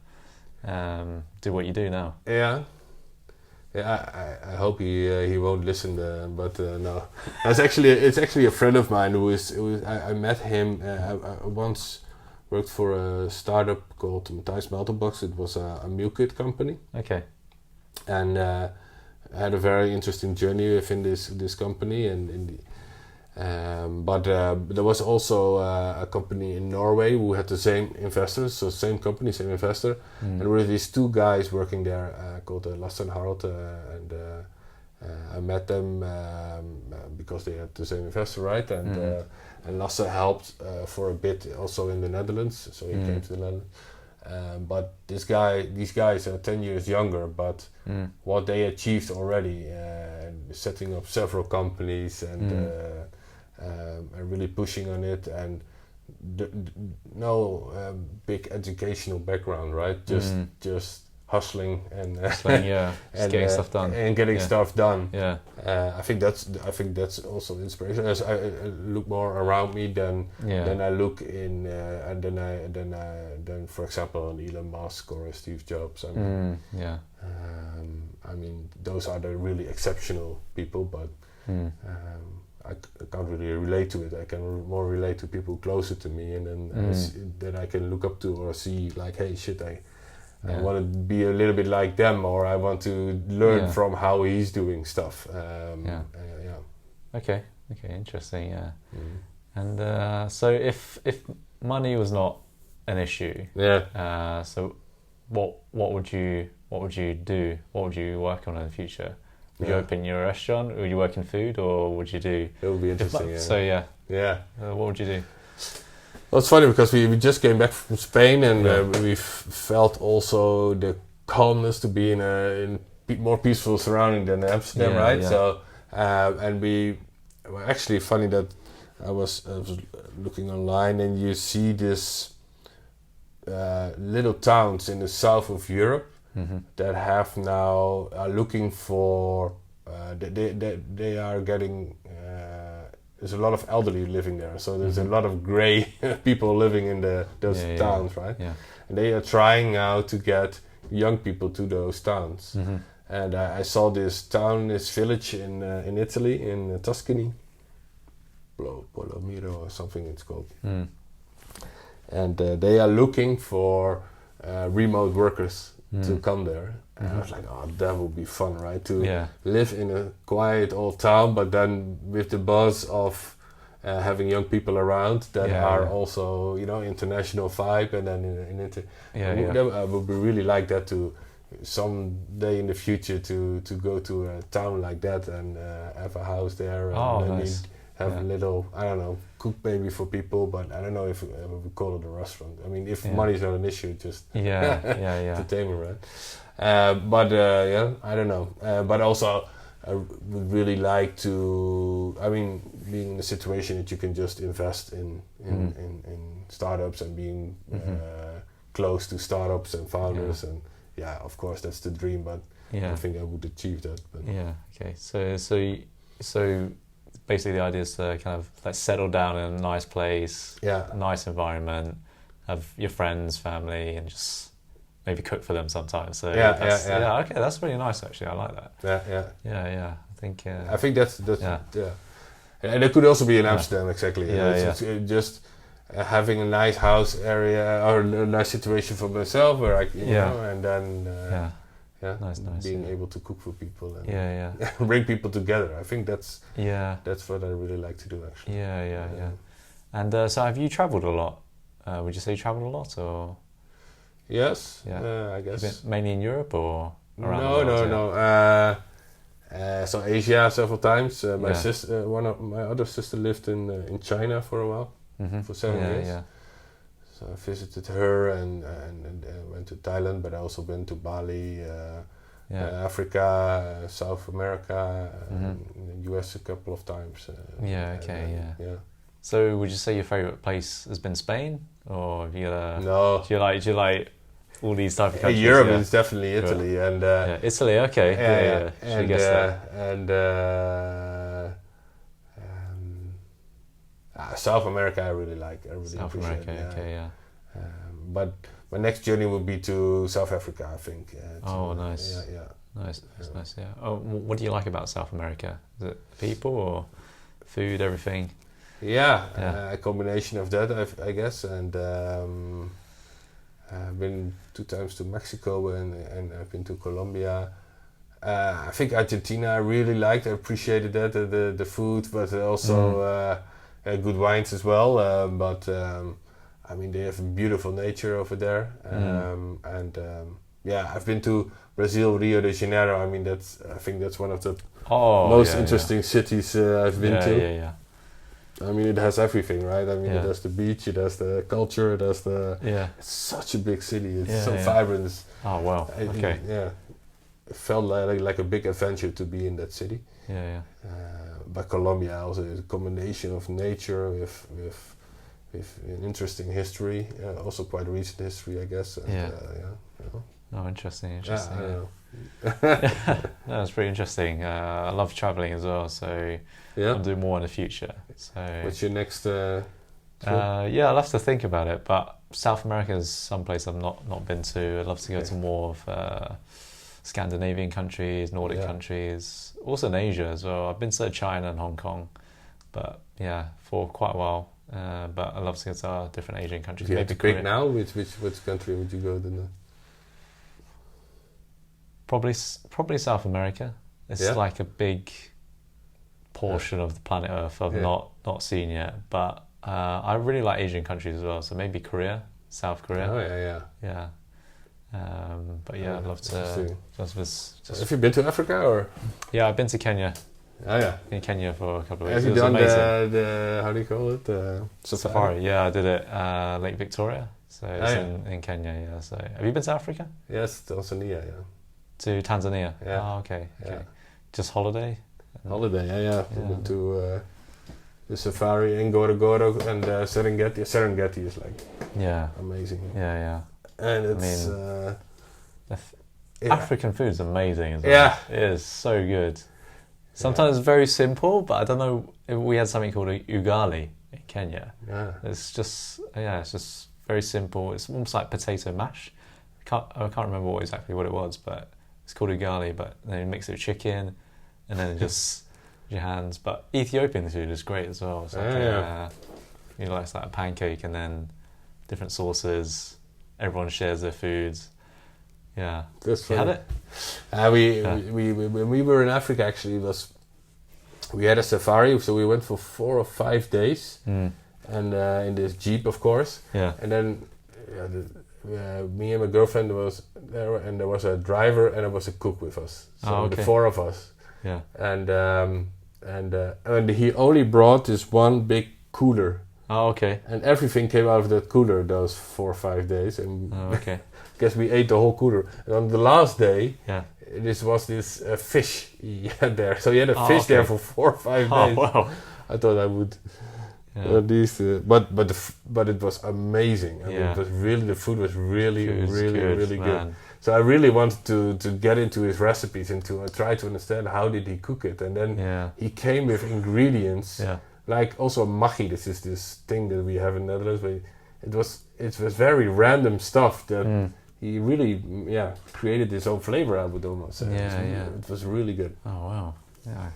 S1: do what you do now?
S2: I hope he won't listen, but no. It's actually a friend of mine I met him. I once worked for a startup called Matthijs Melterbox. It was a meal kit company.
S1: Okay.
S2: And I had a very interesting journey within this company, but there was also a company in Norway who had the same investors, so same company, same investor, and there were these two guys working there called Lasse and Harald, and I met them because they had the same investor, right? And Lasse helped for a bit also in the Netherlands, so he came to the Netherlands. But these guys are 10 years younger, but what they achieved already, setting up several companies and really pushing on it, and no big educational background, right? Just hustling and
S1: getting stuff done
S2: and getting stuff done. I think that's also inspiration. As I look more around me than I look in, and then for example an Elon Musk or a Steve Jobs. I mean those are the really exceptional people, but I can't really relate to it. I can more relate to people closer to me, and then that I can look up to or see like, hey, shit, I want to be a little bit like them, or I want to learn from how he's doing stuff.
S1: Okay, interesting. Yeah. And so if money was not an issue, so what would you do? What would you work on in the future? Would you open your restaurant? Would you work in food, or would you do?
S2: It would be interesting.
S1: What would you do?
S2: Well, it's funny because we just came back from Spain, and we felt also the calmness to be in a more peaceful surrounding than Amsterdam, right? So, and we were actually funny that I was looking online, and you see this little towns in the south of Europe that have now are looking for they are getting. There's a lot of elderly living there, so there's a lot of grey people living in those towns, right? And they are trying now to get young people to those towns. And I saw this village in Italy, in Tuscany, Polomiro or something it's called. And they are looking for remote workers to come there. And I was like, oh, that would be fun, right? To live in a quiet old town, but then with the buzz of having young people around that are also, international vibe, and then I would really like that to someday in the future to go to a town like that and have a house there. And
S1: nice.
S2: Have a little, I don't know, cook maybe for people, but I don't know if we call it a restaurant. I mean, if money's not an issue, just entertainment, right? I don't know. But also, I would really like to. I mean, being in a situation that you can just invest in startups and being close to startups and founders, and of course that's the dream. But I don't think I would achieve that. But.
S1: Okay. So basically the idea is to kind of like settle down in a nice place, nice environment, have your friends, family, and just maybe cook for them sometimes. So okay, that's really nice actually. I like that. I think
S2: that's and it could also be in Amsterdam exactly. It's just having a nice house area or a nice situation for myself, where I and then nice, being able to cook for people and bring people together. I think that's what I really like to do actually.
S1: And so have you travelled a lot? Would you say you travelled a lot, or?
S2: Yes, I guess.
S1: Mainly in Europe or around the world?
S2: No. So Asia several times. My sister, my other sister, lived in China for a while, for 7 years.
S1: Yeah.
S2: So I visited her and went to Thailand, but I also been to Bali, Africa, South America, the US a couple of times.
S1: So would you say your favourite place has been Spain, or have you?
S2: No.
S1: Do you like all these type of countries?
S2: Europe is definitely Italy, and
S1: Italy. Okay.
S2: South America I really like. I really
S1: South
S2: appreciate
S1: America.
S2: But my next journey will be to South Africa, I think.
S1: Nice. Nice. Yeah. Oh, what do you like about South America? Is it people or food, everything?
S2: A combination of that, I guess. And I've been 2 times to Mexico and I've been to Colombia. I think Argentina I really liked. I appreciated that, the food, but also good wines as well. I mean, they have beautiful nature over there. I've been to Brazil, Rio de Janeiro. I mean, I think that's one of the most interesting cities I've been to. I mean, it has everything, right? I mean, it has the beach, it has the culture, it has the... It's such a big city. It's so vibrant.
S1: Oh, wow. Okay.
S2: It felt like a big adventure to be in that city. But Colombia also is a combination of nature with an interesting history, also quite recent history, I guess.
S1: Oh, interesting.
S2: That's
S1: pretty interesting. I love travelling as well, so I'll do more in the future. So,
S2: what's your next trip?
S1: I'll have to think about it, but South America is someplace I've not been to. I'd love to go to more of Scandinavian countries, Nordic countries, also in Asia as well. I've been to China and Hong Kong, but for quite a while. But I'd love to go to different Asian countries.
S2: Maybe pick now, which country would you go to?
S1: Probably South America. It's like a big portion of the planet Earth I've not seen yet. But I really like Asian countries as well. So maybe Korea, South Korea.
S2: Oh
S1: yeah. I'd love to. Just
S2: have you been to Africa or?
S1: Yeah, I've been to Kenya.
S2: Oh yeah.
S1: In Kenya for a couple of
S2: weeks. Have you done the how do you call it?
S1: Safari. Yeah, I did it Lake Victoria. So it's in Kenya. Yeah. So have you been to Africa?
S2: Yes, Tanzania. Yeah.
S1: To Tanzania.
S2: Yeah.
S1: Oh, okay. Just holiday.
S2: Holiday. Yeah. We went to the safari in Ngorongoro and Serengeti. Serengeti is like amazing.
S1: Yeah.
S2: And it's
S1: African food is amazing as well. It is so good. Sometimes very simple, but I don't know. We had something called a ugali in Kenya. It's just very simple. It's almost like potato mash. I can't remember exactly what it was, but it's called ugali. But then you mix it with chicken, and then just your hands. But Ethiopian food is great as well. It's like it's like a pancake, and then different sauces. Everyone shares their foods. Yeah,
S2: that's funny.
S1: You had it?
S2: We when we were in Africa, actually, we had a safari, so we went for 4 or 5 days, and in this jeep, of course.
S1: Yeah.
S2: And then me and my girlfriend was there, and there was a driver and there was a cook with us. So the 4 of us.
S1: Yeah.
S2: And he only brought this one big cooler.
S1: Oh, okay.
S2: And everything came out of that cooler those 4 or 5 days, and
S1: okay.
S2: guess we ate the whole cooler. And on the last day,
S1: this
S2: was this fish he had there. So he had a fish there for 4 or 5 days.
S1: Oh, wow.
S2: I thought I would at least, but it was amazing. I mean, it was really, the food was really good. So I really wanted to get into his recipes and to try to understand how did he cook it. And then he came with ingredients like also maggi. This is this thing that we have in the Netherlands. But it was very random stuff that he really created his own flavor. I would almost say. It was really good.
S1: Oh wow! Yeah,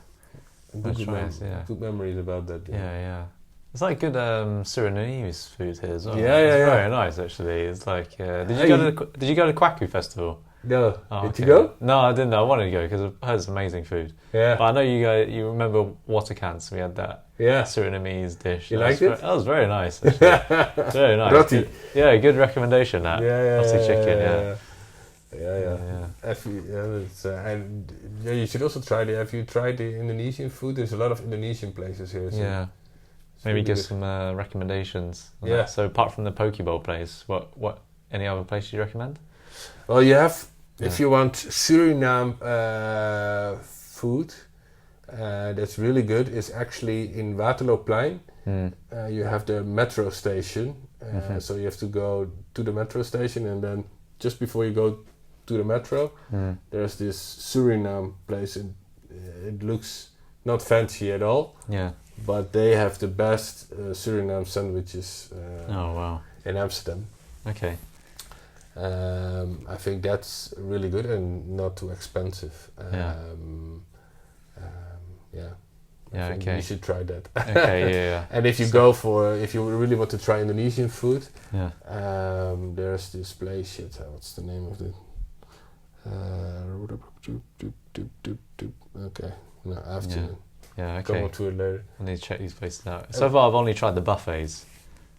S2: good memories about that.
S1: Yeah. It's like good Surinamese food here as well.
S2: Yeah.
S1: Very nice actually. It's like did you go to Kwaku Festival?
S2: No. Did you go?
S1: No, I didn't. I wanted to go because I heard it's amazing food.
S2: Yeah.
S1: But I know you remember water cans. We had that Surinamese dish.
S2: You liked it?
S1: That was very nice. Actually. Very nice.
S2: Roti.
S1: Good recommendation. That. Roti chicken.
S2: And you should also try have you tried the Indonesian food? There's a lot of Indonesian places here. So
S1: maybe
S2: really
S1: give
S2: good.
S1: some recommendations.
S2: Yeah.
S1: So apart from the poke bowl place, what any other place you recommend?
S2: Well, you have if you want Suriname food, that's really good. Is actually in Waterlooplein. You have the metro station, so you have to go to the metro station, and then just before you go to the metro, there's this Suriname place, and it looks not fancy at all.
S1: Yeah.
S2: But they have the best Suriname sandwiches in Amsterdam.
S1: Okay.
S2: I think that's really good and not too expensive. I think you should try that.
S1: Okay,
S2: And if you if you really want to try Indonesian food, there's this place. What's the name of it? Okay, no, I have to.
S1: Yeah, okay.
S2: Come on to it later.
S1: I need to check these places out. So far, I've only tried the buffets.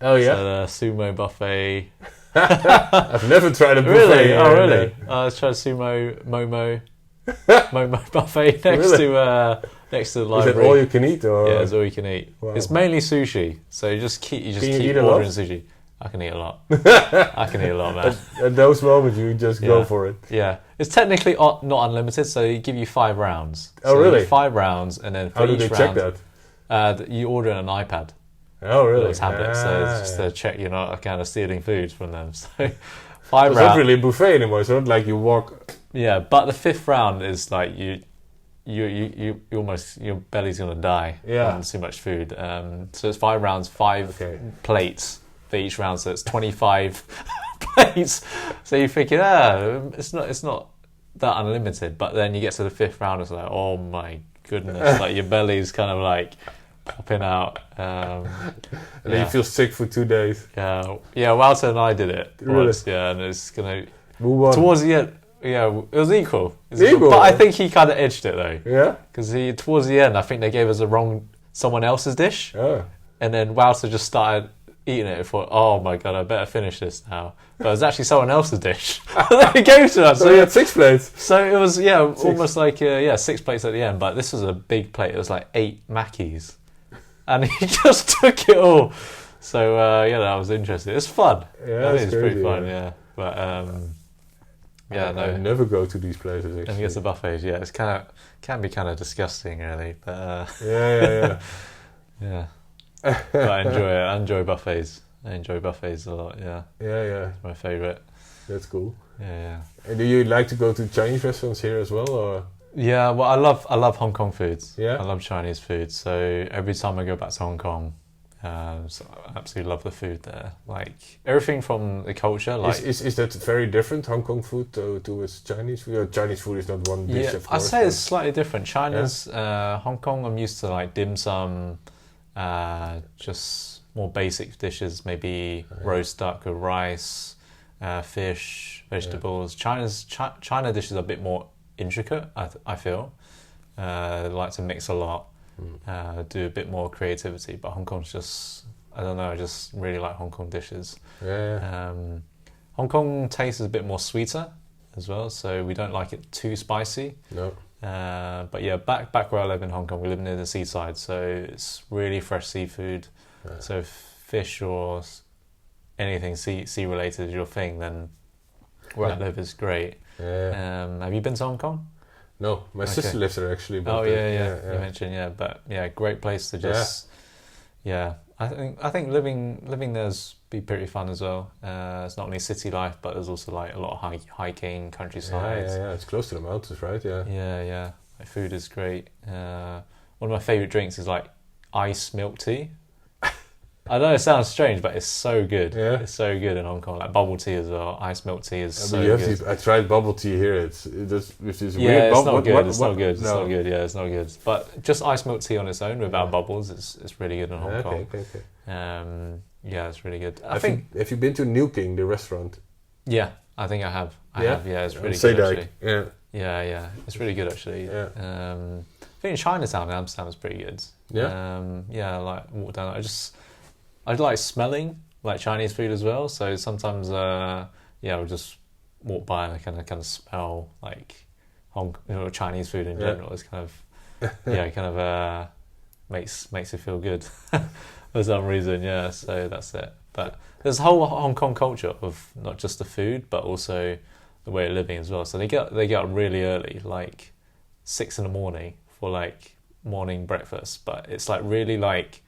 S2: Oh yeah,
S1: so the sumo buffet.
S2: I've never tried a buffet.
S1: Really? Oh really? Let's try Momo buffet next to the library.
S2: Is it all you can eat? Or?
S1: Yeah, it's all you can eat. Wow. It's mainly sushi, so you just keep ordering sushi. I can eat a lot. I can eat a lot, man.
S2: At those moments, you just go for it.
S1: Yeah, it's technically not unlimited, so they give you 5 rounds.
S2: Oh, really?
S1: 5 rounds, and then for
S2: how do
S1: each
S2: they
S1: round,
S2: check that?
S1: You order on an iPad.
S2: Oh, really?
S1: Little tablet, so it's just to check you're not kind of stealing food from them. So 5
S2: rounds. It's not really a buffet anymore. It's not like you walk.
S1: Yeah, but the 5th round is like you almost your belly's gonna die from too much food. So it's 5 rounds, 5 plates for each round, so it's 25 plates. So you're thinking, it's not that unlimited. But then you get to the 5th round, it's like, oh my goodness, like your belly's kind of like popping out. And
S2: then you feel sick for 2 days.
S1: Walter and I did it once,
S2: really?
S1: and it's gonna
S2: towards
S1: the end. Yeah, it was equal. But I think he kind of edged it though.
S2: Yeah?
S1: Because towards the end, I think they gave us someone else's dish.
S2: Oh.
S1: And then Wouter just started eating it and thought, oh my God, I better finish this now. But it was actually someone else's dish that he gave to us.
S2: So you had 6 plates?
S1: So it was, almost like, 6 plates at the end. But this was a big plate. It was like 8 Mackies. And he just took it all. So, that was interesting. It's fun.
S2: Yeah,
S1: it's pretty fun, But,
S2: I never go to these places. Actually.
S1: And get the buffets. Yeah, it's can be kind of disgusting, really. But
S2: yeah.
S1: But I enjoy it. I enjoy buffets. I enjoy buffets a lot. Yeah.
S2: It's
S1: my favourite.
S2: That's cool.
S1: Yeah.
S2: And do you like to go to Chinese restaurants here as well, or?
S1: Yeah. Well, I love Hong Kong foods.
S2: Yeah.
S1: I love Chinese food. So every time I go back to Hong Kong. So I absolutely love the food there. Like everything from the culture. Like
S2: is that very different, Hong Kong food towards Chinese food? Chinese food is not one dish, of course.
S1: I'd say it's slightly different. China's Hong Kong. I'm used to like dim sum, just more basic dishes. Maybe roast duck with rice, fish, vegetables. China dishes are a bit more intricate. I feel. They like to mix a lot. Do a bit more creativity, but Hong Kong's just, I don't know, I just really like Hong Kong dishes. Hong Kong taste is a bit more sweeter as well, so we don't like it too spicy.
S2: No.
S1: But yeah, back where I live in Hong Kong, we live near the seaside, so it's really fresh seafood. So fish or anything sea related is your thing, then where I live is great. Have you been to Hong Kong?
S2: No, my sister lives there actually.
S1: But you mentioned, but great place to just, I I think living there's be pretty fun as well. It's not only city life, but there's also like a lot of hiking, countryside.
S2: Yeah. It's close to the mountains, right? Yeah.
S1: Yeah. Like, food is great. One of my favorite drinks is like iced milk tea. I know it sounds strange, but it's so good.
S2: Yeah.
S1: It's so good in Hong Kong. Like bubble tea as well. Iced milk tea is so
S2: you
S1: good.
S2: I tried bubble tea here. It's just with this
S1: Yeah,
S2: weird
S1: it's
S2: bubble.
S1: not good.
S2: What,
S1: It's
S2: what,
S1: not good. It's
S2: no.
S1: not good. Yeah, it's not good. But just iced milk tea on its own without bubbles, it's really good in Hong Kong.
S2: Okay.
S1: Yeah, it's really good. I
S2: Have
S1: think.
S2: Have you been to New King, the restaurant?
S1: Yeah, I think I have. I have. Yeah, it's really
S2: Say
S1: good
S2: that.
S1: actually.
S2: Yeah.
S1: Yeah, it's really good actually.
S2: Yeah.
S1: I think Chinatown in Amsterdam is pretty good.
S2: Yeah.
S1: Yeah, like walk down. I like smelling like Chinese food as well. So sometimes, I'll just walk by and I kind of smell like Chinese food in general. It's kind of makes it feel good for some reason. Yeah, so that's it. But there's a whole Hong Kong culture of not just the food, but also the way of living as well. So they get up really early, like 6 a.m. for like morning breakfast. But it's like really like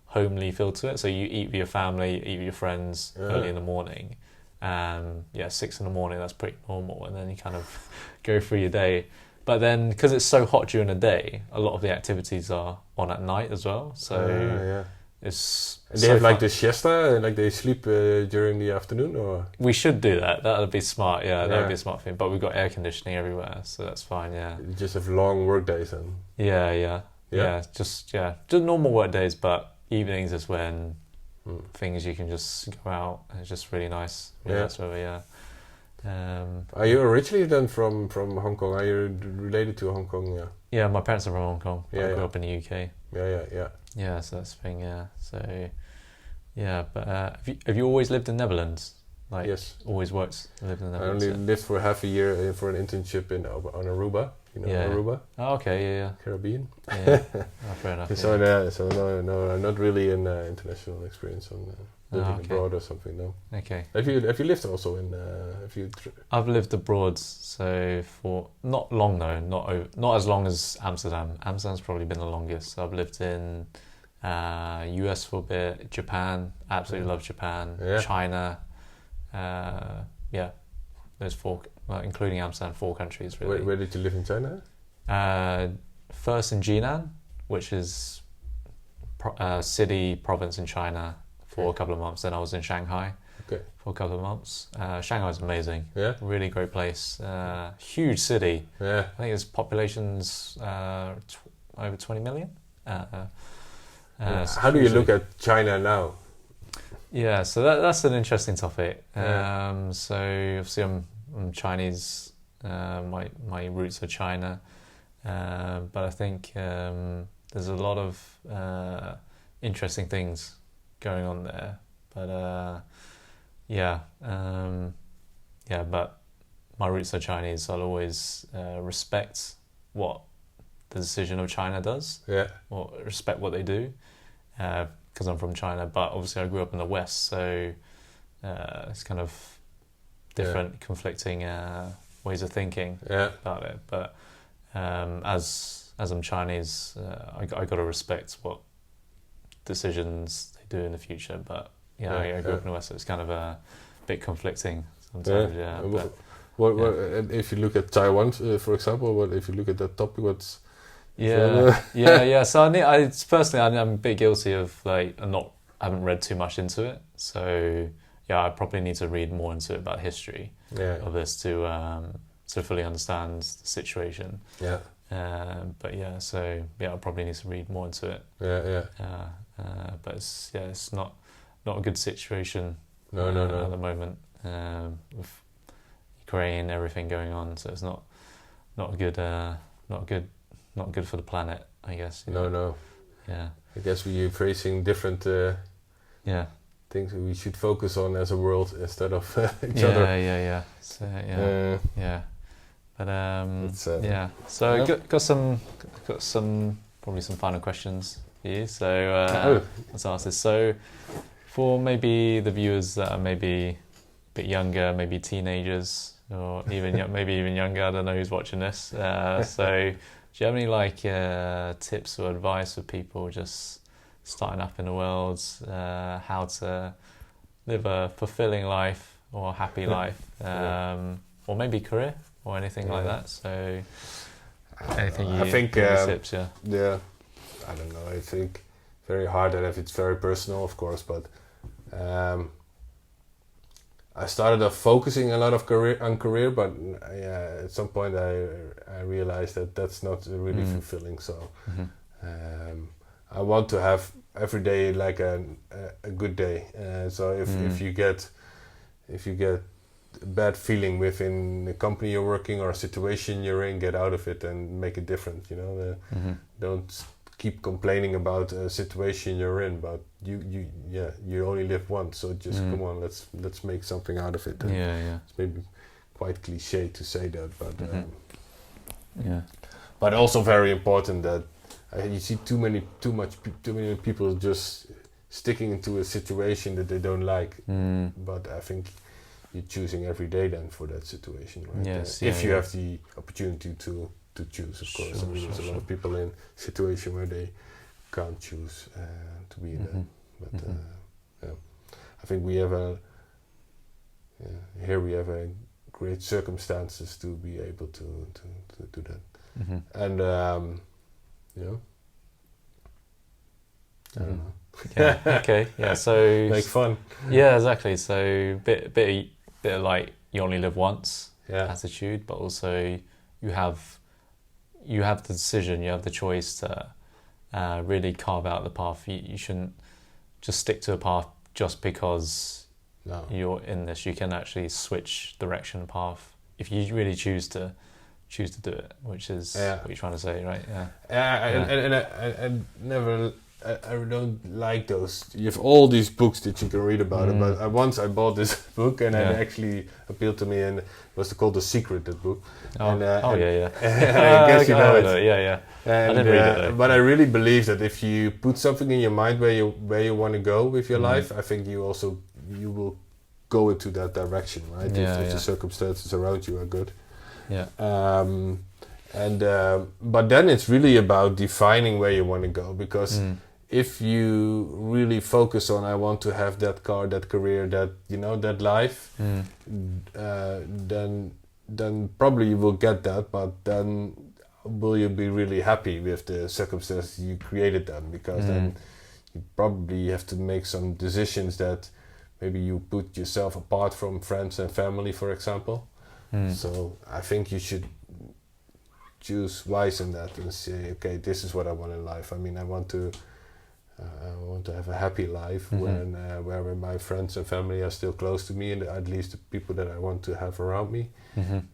S1: homely feel to it. So you eat with your family, eat with your friends early in the morning. 6 a.m, that's pretty normal. And then you kind of go through your day. But then because it's so hot during the day, a lot of the activities are on at night as well. So it's
S2: and they have like the siesta, like they sleep during the afternoon, or
S1: we should do that. That would be smart. Yeah, that would be a smart thing. But we've got air conditioning everywhere, so that's fine. Yeah.
S2: You just have long work days then.
S1: Yeah. Just normal work days, but evenings is when things you can just go out. And it's just really nice. Nice weather.
S2: Are you originally then from Hong Kong? Are you related to Hong Kong? Yeah.
S1: Yeah, my parents are from Hong Kong. I grew up in the UK.
S2: Yeah.
S1: Yeah, so that's the thing. Yeah, so but have you always lived in Netherlands? Like,
S2: yes.
S1: Always lived in the Netherlands.
S2: I only lived for half a year for an internship on Aruba. You know Aruba?
S1: Oh, okay, yeah.
S2: Caribbean.
S1: Yeah. Oh, fair enough.
S2: So no, not really an international experience on living abroad or something. No.
S1: Okay.
S2: Have you lived also in?
S1: I've lived abroad, so for not long though, not as long as Amsterdam. Amsterdam's probably been the longest. So I've lived in US for a bit, Japan. Absolutely love Japan.
S2: Yeah.
S1: China. There's 4, including Amsterdam, 4 countries really.
S2: Where did you live in China?
S1: First in Jinan, which is city province in China for a couple of months. Then I was in Shanghai for a couple of months. Shanghai's amazing. Yeah, really great place. Huge city.
S2: Yeah,
S1: I think its population's over 20 million.
S2: How do you look at China now?
S1: Yeah, so that's an interesting topic. So obviously I'm Chinese. My roots are China, but I think there's a lot of interesting things going on there. But but my roots are Chinese, so I'll always respect what the decision of China does. Yeah, or respect what they do. Because I'm from China, but obviously I grew up in the West, so it's kind of different, conflicting ways of thinking about it. But as I'm Chinese, I got to respect what decisions they do in the future. But I grew up in the West, so it's kind of a bit conflicting sometimes.
S2: What if you look at Taiwan, for example? If you look at that topic? What's
S1: So I'm a bit guilty of I haven't read too much into it. So I probably need to read more into it about history of this to fully understand the situation. I probably need to read more into it. But it's not a good situation. No. At the moment with Ukraine and everything going on, so it's not good for the planet, I guess.
S2: No. Yeah. I guess we're facing different things we should focus on as a world instead of each other.
S1: Yeah. So, But So got some probably some final questions for you. So let's ask this. So for maybe the viewers that are maybe a bit younger, maybe teenagers, or even maybe even younger, I don't know who's watching this. So do you have any tips or advice for people just starting up in the world, how to live a fulfilling life or a happy life, or maybe career or anything like that. So anything you
S2: I think
S1: tips,
S2: yeah, I don't know. I think very hard, and if it's very personal, of course. But I started off focusing a lot of career, but at some point I realized that that's not really fulfilling. So I want to have every day like a good day. So if you get a bad feeling within the company you're working or a situation you're in, get out of it and make a difference. Don't keep complaining about a situation you're in, but you only live once, so just come on, let's make something out of it. And it's maybe quite cliche to say that, but but also very important that you see too many people just sticking into a situation that they don't like. But I think you're choosing every day then for that situation, right?
S1: Yes,
S2: if you have the opportunity to choose, of course. There's a lot of people in a situation where they can't choose to be in that. But I think we have here we have a great circumstances to be able to do that. And I don't know.
S1: Okay. Yeah. So
S2: make fun.
S1: Yeah, exactly. So bit of like you only live once attitude, but also you have the decision, you have the choice to really carve out the path. You shouldn't just stick to a path just because you're in this. You can actually switch direction path if you really choose to do it, which is what you're trying to say, right?
S2: And I never. I don't like those. You have all these books that you can read about it, but once I bought this book and it actually appealed to me, and it was called The Secret, that book.
S1: I
S2: guess you know it.
S1: I didn't read it though.
S2: But I really believe that if you put something in your mind where you want to go with your life, I think you will go into that direction, right? If the circumstances around you are good. But then it's really about defining where you want to go, because if you really focus on I want to have that car, that career, that that life, then probably you will get that, but then will you be really happy with the circumstances you created them? Because then you probably have to make some decisions that maybe you put yourself apart from friends and family, for example. So I think you should choose wise in that and say, okay, this is what I want in life. I mean, I want to have a happy life where my friends and family are still close to me, and at least the people that I want to have around me. And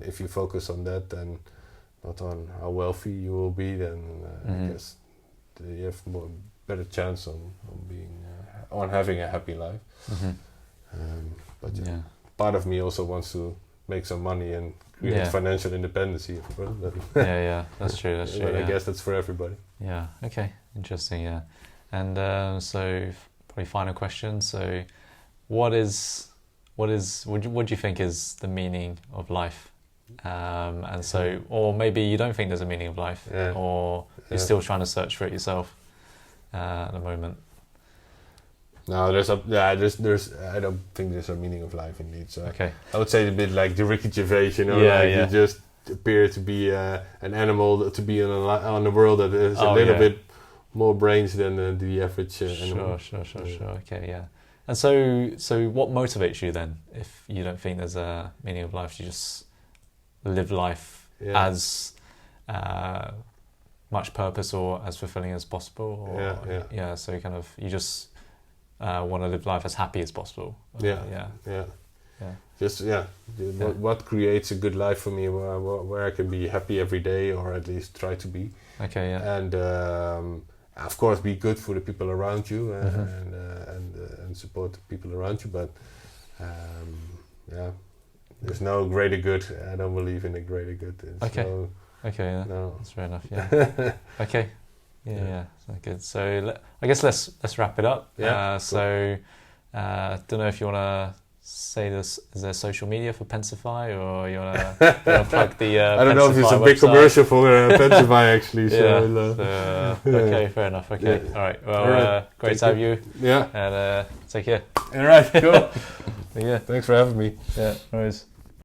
S2: if you focus on that, then not on how wealthy you will be, then I guess you have better chance on having a happy life. But part of me also wants to make some money and create financial independence, of course.
S1: That's true.
S2: But I guess that's for everybody.
S1: Yeah. Okay. Interesting. Yeah. And so, probably final question. So, what do you think is the meaning of life? And so, or maybe you don't think there's a meaning of life, or you're still trying to search for it yourself at the moment.
S2: No, there's I don't think there's a meaning of life indeed. So I would say a bit like the Ricky Gervais, you just appear to be an animal, to be on the world that is a little bit more brains than the average animal. Sure.
S1: Okay, yeah. And so what motivates you then, if you don't think there's a meaning of life? Do you just live life as much purpose or as fulfilling as possible? Or, so kind of you just want to live life as happy as possible. What creates a good life for me, where I can be happy every day, or at least try to be. Okay, yeah. And of course, be good for the people around you, and support the people around you. But there's no greater good. I don't believe in a greater good. That's fair enough. Yeah. Okay. Yeah, good. So I guess let's wrap it up. Don't know if you want to say this? Is there social media for Pensify, or you wanna plug the?
S2: I don't know if it's a
S1: Pensify
S2: big
S1: website?
S2: commercial for Pensify actually. So,
S1: Okay, fair enough. Okay, all right. Well,
S2: All right.
S1: great to have you.
S2: Yeah.
S1: And take care.
S2: All right. Cool.
S1: Yeah.
S2: Thanks for having me.
S1: Yeah. No worries.